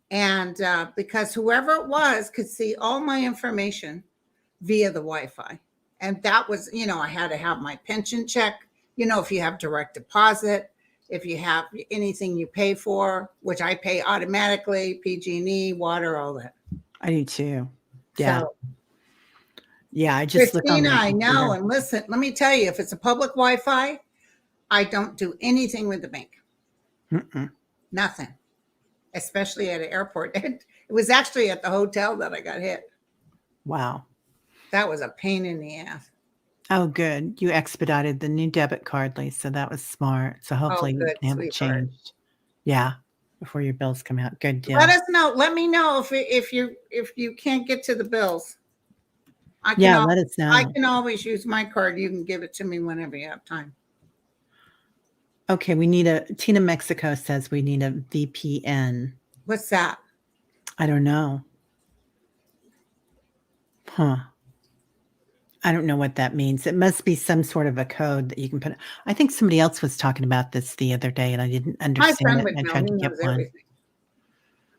And because whoever it was could see all my information via the Wi-Fi. And that was, I had to have my pension check, if you have direct deposit, if you have anything you pay for, which I pay automatically, PG&E, water, all that. I do too. Yeah. So, yeah. I just Christina, I know. And listen, let me tell you, if it's a public Wi-Fi, I don't do anything with the bank. Mm-mm. Nothing. especially at an airport. It was actually at the hotel that I got hit. Wow. That was a pain in the ass. Oh, good. You expedited the new debit card, Lisa. That was smart. So Oh, hopefully you good, can have it sweetheart. changed. Yeah, before your bills come out. Good deal. Let us know. Let me know if you can't get to the bills. Yeah, let us I know. can always use my card. You can give it to me whenever you have time. Okay, Tina Mexico says we need a VPN. What's that? I don't know. Huh. I don't know what that means. It must be some sort of a code that you can put. I think somebody else was talking about this the other day and I didn't My understand friend it. would And I know. tried He to get knows one. everything.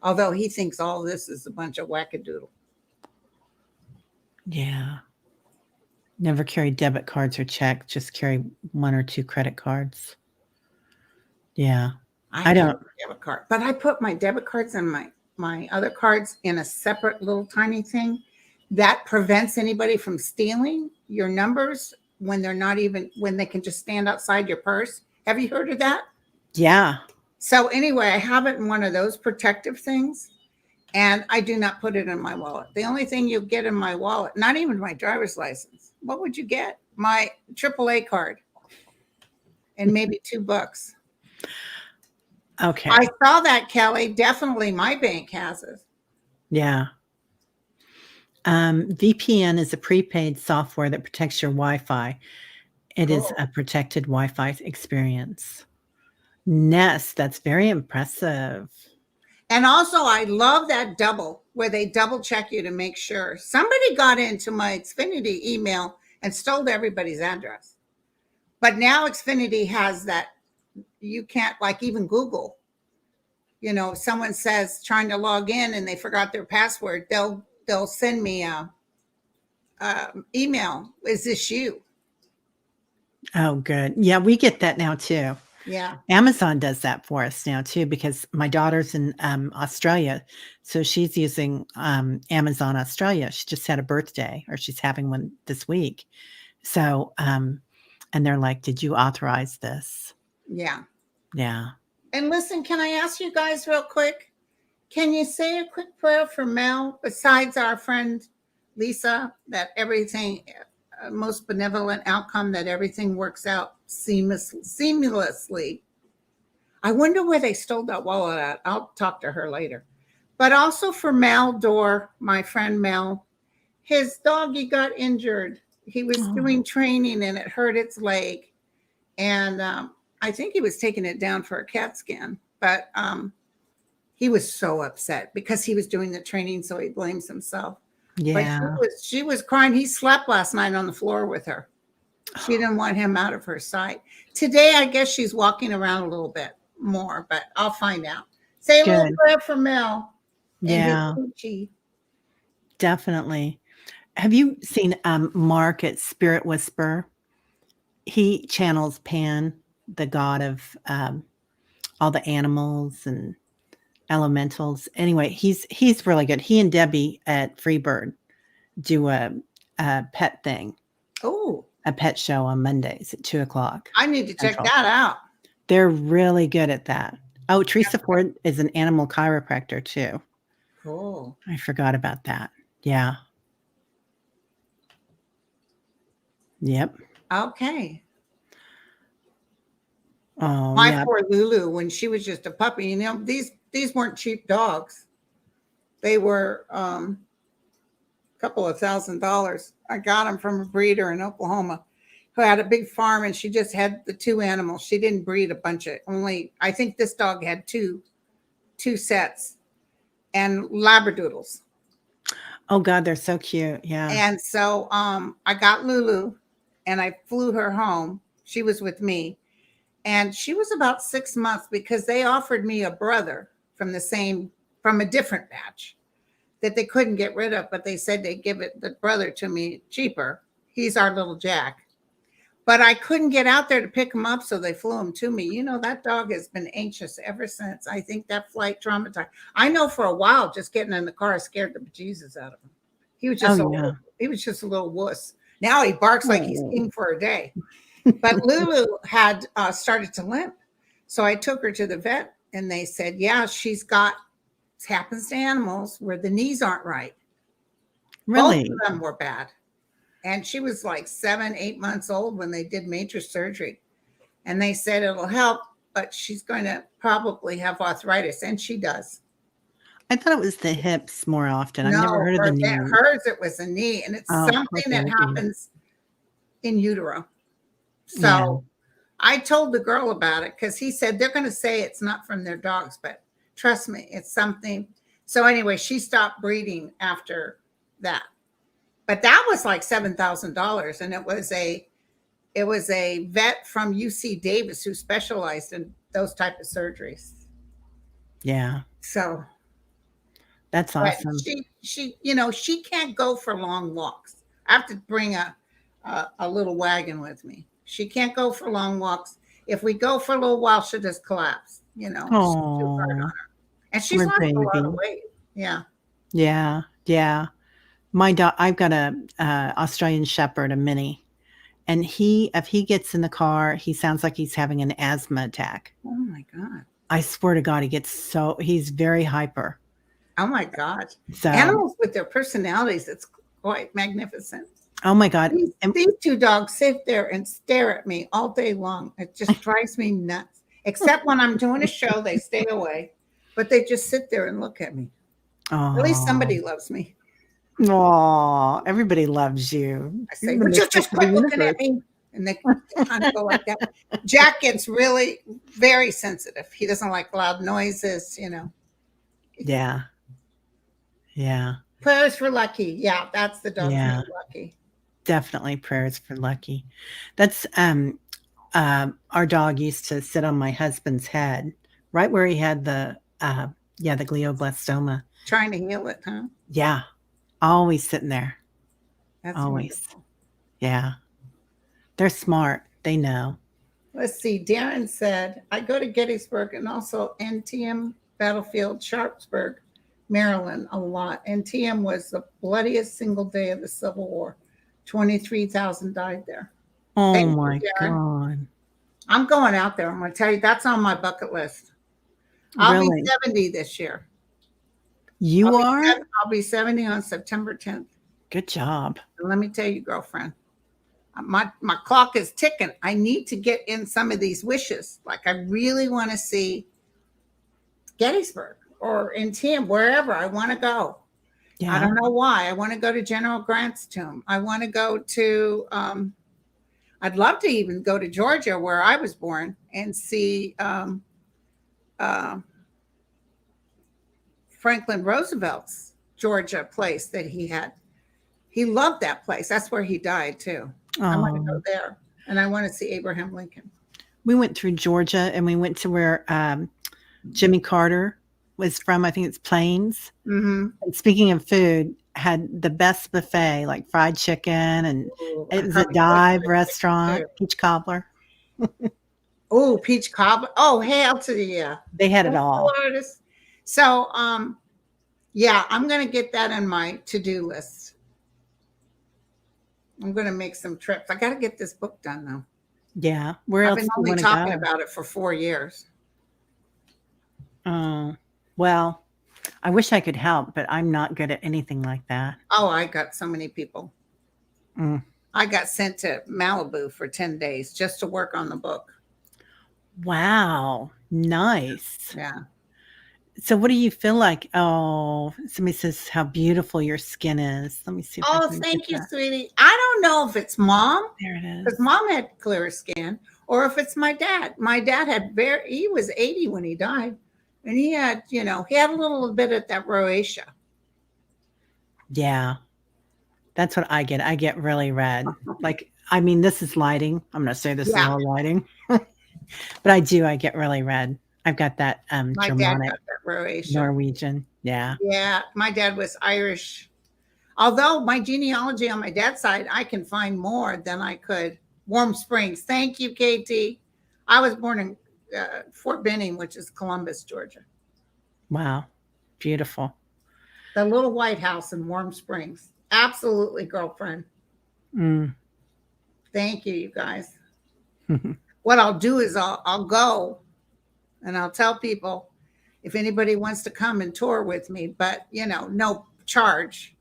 Although he thinks all this is a bunch of wackadoodle. Yeah. Never carry debit cards or check. Just carry 1 or 2 credit cards. Yeah. I have don't. a debit card, but I put my debit cards and my other cards in a separate little tiny thing that prevents anybody from stealing your numbers when they can just stand outside your purse. Have you heard of that? Yeah. So anyway, I have it in one of those protective things, and I do not put it in my wallet. The only thing you get in my wallet, not even my driver's license. What would you get? My AAA card and maybe $2. Okay. I saw that, Kelly. Definitely my bank has it. Yeah. VPN is a prepaid software that protects your Wi-Fi. It is a protected Wi-Fi experience. Nest, that's very impressive. And also, I love that double where they double check you to make sure. Somebody got into my Xfinity email and stole everybody's address. But now Xfinity has that. You can't, like, even Google. You know, if someone says trying to log in and they forgot their password, they'll send me a email. Is this you? Oh, good. Yeah, we get that now too. Yeah. Amazon does that for us now too, because my daughter's in Australia. So she's using Amazon Australia. She just had a birthday, or she's having one this week. So, and they're like, did you authorize this? Yeah. Yeah. And listen, can I ask you guys real quick? Can you say a quick prayer for Mel, besides our friend Lisa, that everything, most benevolent outcome, that everything works out seamlessly? I wonder where they stole that wallet at. I'll talk to her later. But also for Mel Dorr, my friend Mel, his doggy got injured. He was doing training and it hurt its leg. And I think he was taking it down for a CAT scan. But he was so upset because he was doing the training, so he blames himself. Yeah. But she was crying. He slept last night on the floor with her. She didn't want him out of her sight. Today, I guess she's walking around a little bit more, but I'll find out. Say a little prayer for Mel. Yeah. Definitely. Have you seen Mark at Spirit Whisper? He channels Pan, the god of all the animals and elementals. Anyway, he's really good. He and Debbie at Freebird do a pet thing. Oh, a pet show on Mondays at 2:00. I need to check that out. They're really good at that. Oh, Teresa Ford is an animal chiropractor too. Cool. I forgot about that. Yeah. Yep. Okay. Oh, My yeah. poor Lulu, when she was just a puppy, you know, these weren't cheap dogs. They were a couple of $1,000s. I got them from a breeder in Oklahoma who had a big farm, and she just had the 2 animals. She didn't breed a bunch of, I think this dog had two sets, and Labradoodles. Oh God, they're so cute. Yeah. And so I got Lulu and I flew her home. She was with me. And she was about 6 months because they offered me a brother from a different batch that they couldn't get rid of, but they said they'd give the brother to me cheaper. He's our little Jack. But I couldn't get out there to pick him up, so they flew him to me. You know, that dog has been anxious ever since. I think that flight traumatized. I know for a while, just getting in the car scared the bejesus out of him. He was just a little wuss. Now he barks like he's king for a day. But Lulu had started to limp. So I took her to the vet and they said, yeah, she's got This happens to animals where the knees aren't right. Really? Both of them were bad. And she was like 7, 8 months old when they did major surgery. And they said it'll help, but she's going to probably have arthritis. And she does. I thought it was the hips more often. I've never No, heard of the knee. hers, it was a knee. And it's Oh, something poor that baby. happens in utero. So Yeah. I told the girl about it because he said they're going to say it's not from their dogs, but trust me, it's something. So anyway, she stopped breeding after that. But that was like $7,000, and it was a vet from UC Davis who specialized in those type of surgeries. Yeah. So That's but awesome. she can't go for long walks. I have to bring a little wagon with me. She can't go for long walks. If we go for a little while, she'll just collapse. She's too hard on Oh, her. And she's poor lost a lot of baby. weight. Yeah. Yeah. Yeah. My dog, I've got a Australian Shepherd, a mini, and if he gets in the car, he sounds like he's having an asthma attack. Oh my God. I swear to God, he's very hyper. Oh my God. So, Animals with their personalities, it's quite magnificent. oh my God. These two dogs sit there and stare at me all day long. It just drives me nuts. Except when I'm doing a show, they stay away, but they just sit there and look at me. At least somebody loves me. Oh, everybody loves you. I say, would you just quit looking at me? And they kind of go like that. Jack gets really very sensitive. He doesn't like loud noises, Yeah. Yeah. Prayers for Lucky. Yeah, that's the dog's name, Lucky. Definitely prayers for Lucky. That's our dog used to sit on my husband's head, right where he had the glioblastoma. Trying to heal it, huh? Yeah. Always sitting there. That's always. Wonderful. Yeah. They're smart. They know. Let's see. Darren said, I go to Gettysburg and also NTM Battlefield, Sharpsburg, Maryland a lot. NTM was the bloodiest single day of the Civil War. 23,000 died there. Oh my God. I'm going out there. I'm going to tell you, that's on my bucket list. I'll be 70 this year. I'll be 70 on September 10th. Good job. And let me tell you, girlfriend, my clock is ticking. I need to get in some of these wishes. Like I really want to see Gettysburg or NTM, wherever I want to go. Yeah. I don't know why. I want to go to General Grant's tomb. I want to go to, I'd love to even go to Georgia where I was born and see Franklin Roosevelt's Georgia place that he had. He loved that place. That's where he died too. I want to go there. And I want to see Abraham Lincoln. We went through Georgia and we went to where Jimmy Carter was from. I think it's Plains. Mm-hmm. And speaking of food, had the best buffet, like fried chicken, and it was a dive restaurant, peach cobbler. Oh, peach cobbler. Oh, hail to the they had it all. Artists. So yeah, I'm gonna get that on my to-do list. I'm gonna make some trips. I gotta get this book done though. Yeah. Where else? I've been only talking about it for 4 years. Oh, well, I wish I could help, but I'm not good at anything like that. Oh, I got so many people. I got sent to Malibu for 10 days just to work on the book. Wow. Nice. Yeah. So what do you feel like? Oh, somebody says how beautiful your skin is. Let me see. Thank you, sweetie. I don't know if it's mom. There it is. Because mom had clear skin, or if it's my dad. My dad he was 80 when he died. And he had, he had a little bit of that rosacea. Yeah. That's what I get. I get really red. Like, I mean, this is lighting. I'm going to say this is all lighting. But I get really red. I've got that my Germanic, dad got that rosacea. Norwegian. Yeah. Yeah. My dad was Irish. Although my genealogy on my dad's side, I can find more than I could. Warm Springs. Thank you, Katie. I was born in Fort Benning, which is Columbus, Georgia. Wow. Beautiful. The little White House in Warm Springs. Absolutely, girlfriend. Thank you, you guys. What I'll do is I'll go and I'll tell people, if anybody wants to come and tour with me, but no charge.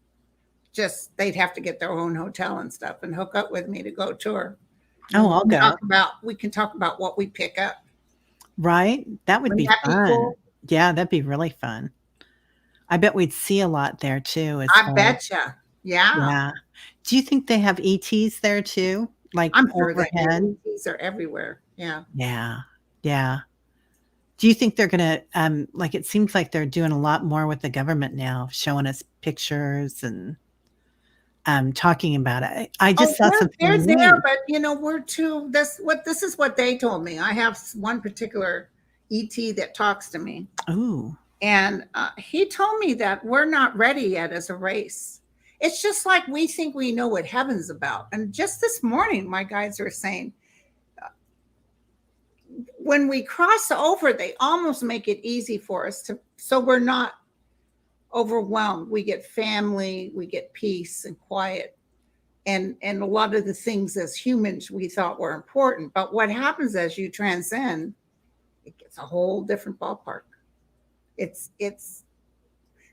Just they'd have to get their own hotel and stuff and hook up with me to go tour. Oh, I'll go. We can talk about what we pick up. Right? That would Wouldn't be that be fun. cool? Yeah, that'd be really fun. I bet we'd see a lot there too as I far betcha. Yeah. yeah. Do you think they have ETs there too? Like I'm sure that overhead? these are everywhere. Yeah. Yeah. Yeah. Do you think they're gonna, like, it seems like they're doing a lot more with the government now, showing us pictures and, talking about it. I Oh, just saw something they're in the there, news. but we're too. This is what they told me. I have one particular ET that talks to me, Ooh. and he told me that we're not ready yet as a race. It's just like we think we know what heaven's about. And just this morning, my guides were saying, when we cross over, they almost make it easy for us so we're not overwhelmed. We get family, we get peace and quiet. And a lot of the things as humans we thought were important. But what happens as you transcend, it gets a whole different ballpark. It's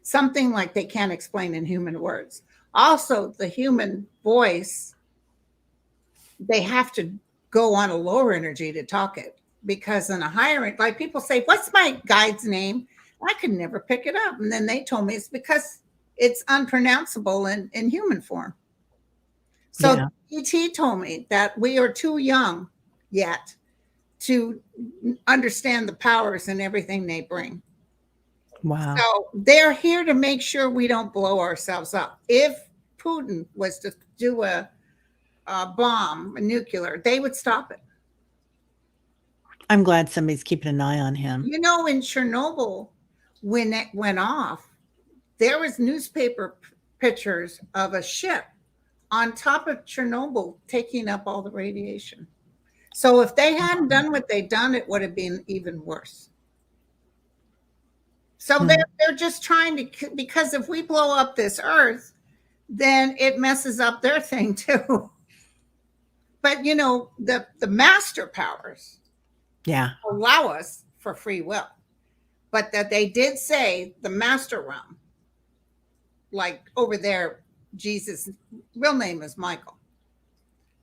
something like they can't explain in human words. Also, the human voice, they have to go on a lower energy to talk it, because in a higher, like people say, what's my guide's name? I could never pick it up. And then they told me it's because it's unpronounceable in human form. So Yeah. ET told me that we are too young yet to understand the powers and everything they bring. Wow. So they're here to make sure we don't blow ourselves up. If Putin was to do a bomb, a nuclear, they would stop it. I'm glad somebody's keeping an eye on him. In Chernobyl, when it went off, there was newspaper pictures of a ship on top of Chernobyl taking up all the radiation. So if they hadn't done what they'd done, it would have been even worse. So they're just trying to, because if we blow up this earth, then it messes up their thing too. But the master powers allow us for free will. But that they did say the master realm, like over there, Jesus' real name is Michael.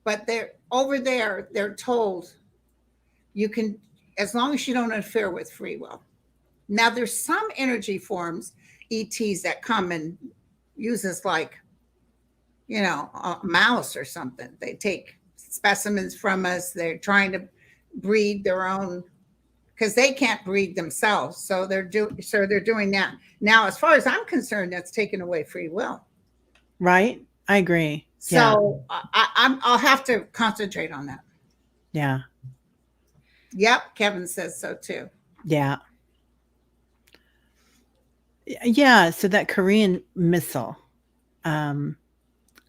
But they're over there, they're told you can, as long as you don't interfere with free will. Now, there's some energy forms, ETs, that come and use us like, a mouse or something. They take specimens from us. They're trying to breed their own, because they can't breed themselves. So they're doing that. Now, as far as I'm concerned, that's taking away free will. Right? I agree. So I'll have to concentrate on that. Yeah. Yep, Kevin says so too. Yeah. Yeah, so that Korean missile. Oh,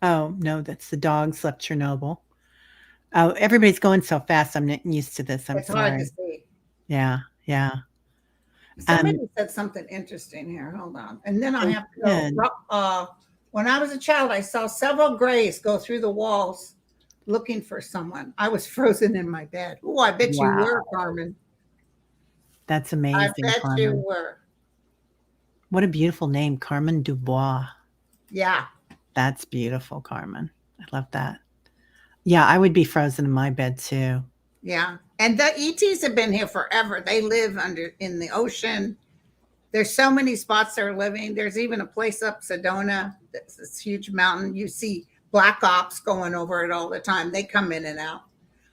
no, that's the dogs left Chernobyl. Oh, everybody's going so fast. I'm not used to this. I'm It's sorry. hard to see. Yeah, yeah. Somebody said something interesting here. Hold on. And then I have to good. go. When I was a child, I saw several grays go through the walls looking for someone. I was frozen in my bed. Oh, I bet you were, Carmen. That's amazing, I bet Carmen. you were. What a beautiful name, Carmen Dubois. Yeah. That's beautiful, Carmen. I love that. Yeah, I would be frozen in my bed too. Yeah. And the ETs have been here forever. They live in the ocean. There's so many spots they're living. There's even a place up Sedona. That's this huge mountain. You see black ops going over it all the time. They come in and out.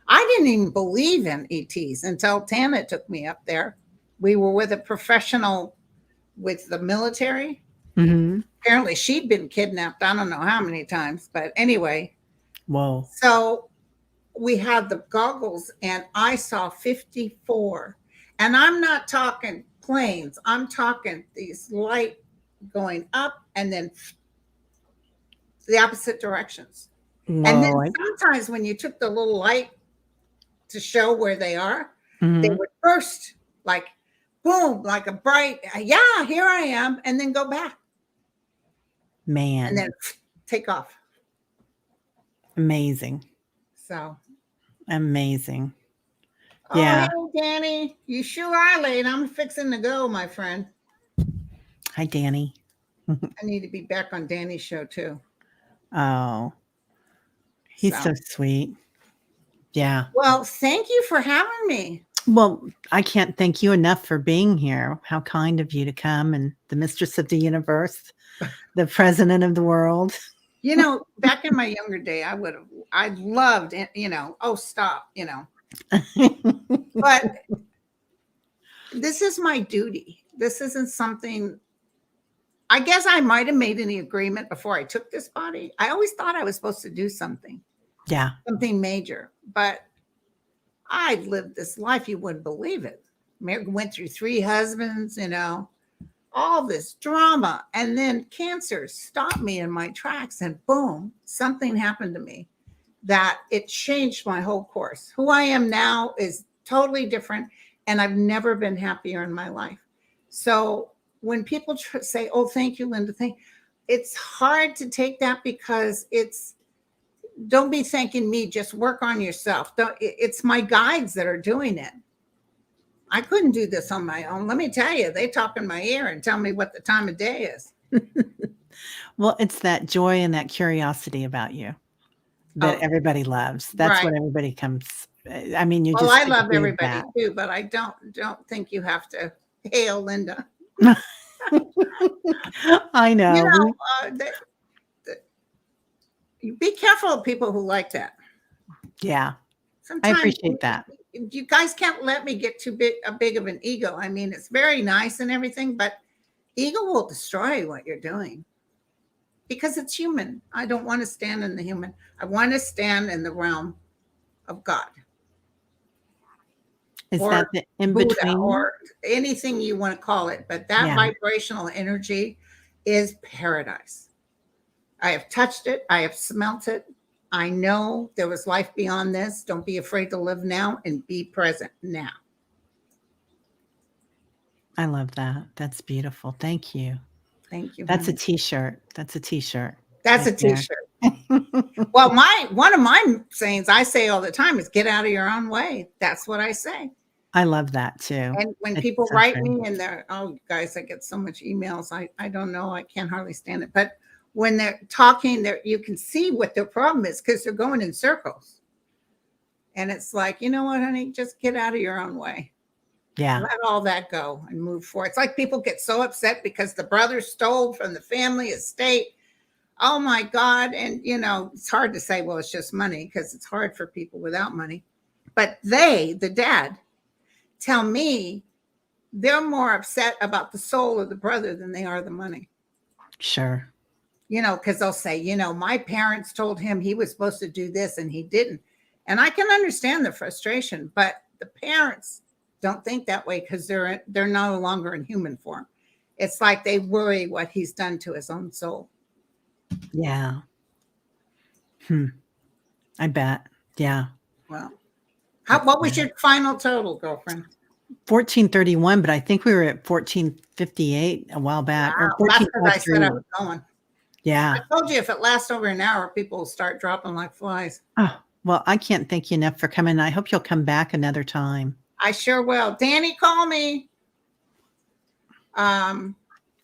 I didn't even believe in ETs until Tana took me up there. We were with a professional with the military. Mm-hmm. Apparently she'd been kidnapped. I don't know how many times, but anyway. Whoa. So we had the goggles and I saw 54. And I'm not talking planes. I'm talking these light going up and then the opposite directions. Whoa. And then sometimes when you took the little light to show where they are, they would burst like boom, like a bright, yeah, here I am, and then go back. Man. And then take off. Amazing. So amazing. Oh, Yeah. hey, Danny. You sure are late. I'm fixing to go, my friend. Hi, Danny. I need to be back on Danny's show too. Oh, he's So, so sweet. Yeah. well, thank you for having me. Well, I can't thank you enough for being here. How kind of you to come, and the mistress of the universe, the president of the world. Back in my younger day, I loved it, oh, stop, but this is my duty. This isn't something, I guess I might have made any agreement before I took this body. I always thought I was supposed to do something Yeah. major, but I lived this life. You wouldn't believe it. Went through 3 husbands, all this drama. And then cancer stopped me in my tracks, and boom, something happened to me that it changed my whole course. Who I am now is totally different, and I've never been happier in my life. So when people say, oh, thank you, Linda, it's hard to take that because don't be thanking me, just work on yourself. It's my guides that are doing it. I couldn't do this on my own. Let me tell you, they talk in my ear and tell me what the time of day is. Well, it's that joy and that curiosity about you that everybody loves. That's what everybody comes. I mean, I love everybody too, but I don't think you have to hail Linda. I know. Be careful of people who like that. Yeah. Sometimes I appreciate that. You guys can't let me get too big of an ego. I mean, it's very nice and everything, but ego will destroy what you're doing because it's human. I don't want to stand in the human. I want to stand in the realm of God. Is that the in between? Or anything you want to call it, but that vibrational energy is paradise. I have touched it. I have smelt it. I know there was life beyond this. Don't be afraid to live now and be present now. I love that. That's beautiful. Thank you. Thank you. That's a t-shirt. That's a t-shirt. That's a t-shirt. Well, one of my sayings I say all the time is get out of your own way. That's what I say. I love that too. And when people write me and they're, oh, guys, I get so much emails. I don't know. I can't hardly stand it. But when they're talking, you can see what their problem is because they're going in circles. And it's like, you know what, honey, just get out of your own way. Yeah. Let all that go and move forward. It's like people get so upset because the brother stole from the family estate. Oh my God. And it's hard to say, well, it's just money because it's hard for people without money. But the dad, tell me they're more upset about the soul of the brother than they are the money. Sure. Because they'll say, my parents told him he was supposed to do this and he didn't. And I can understand the frustration, but the parents don't think that way because they're no longer in human form. It's like they worry what he's done to his own soul. Yeah. I bet. Yeah. Well, what was your final total, girlfriend? 1431, but I think we were at 1458 a while back. Wow, or that's because I said I was going. Yeah. I told you if it lasts over an hour, people will start dropping like flies. Oh, well, I can't thank you enough for coming. I hope you'll come back another time. I sure will. Danny, call me.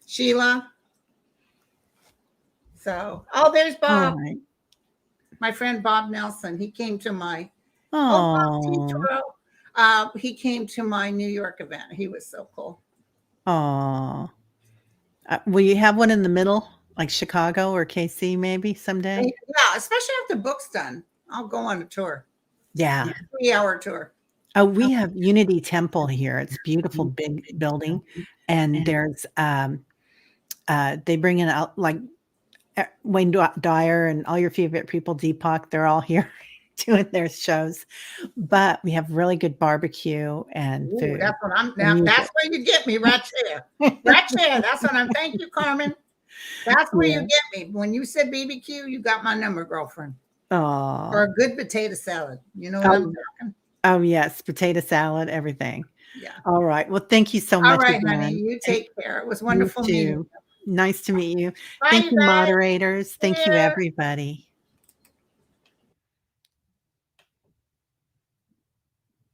Sheila. So, there's Bob. Right. My friend Bob Nelson. He came to my he came to my New York event. He was so cool. Oh. Will you have one in the middle, like Chicago or KC maybe someday? Yeah, especially if the book's done. I'll go on a tour. Yeah. 3-hour tour. Oh, we have Unity Temple here. It's a beautiful big building. And there's they bring in out like Wayne Dyer and all your favorite people, Deepak, they're all here doing their shows. But we have really good barbecue and food. That's what that's where you get me right there. Right there. That's what I'm. Thank you, Carmen. That's where you get me. When you said BBQ, you got my number, girlfriend. Oh. For a good potato salad. You know what I'm talking? Oh, yes. Potato salad, everything. Yeah. All right. Well, thank you so much. All right, honey. You take care. It was wonderful meeting you. Nice to meet you. Bye, thank you, moderators. Thank you, everybody.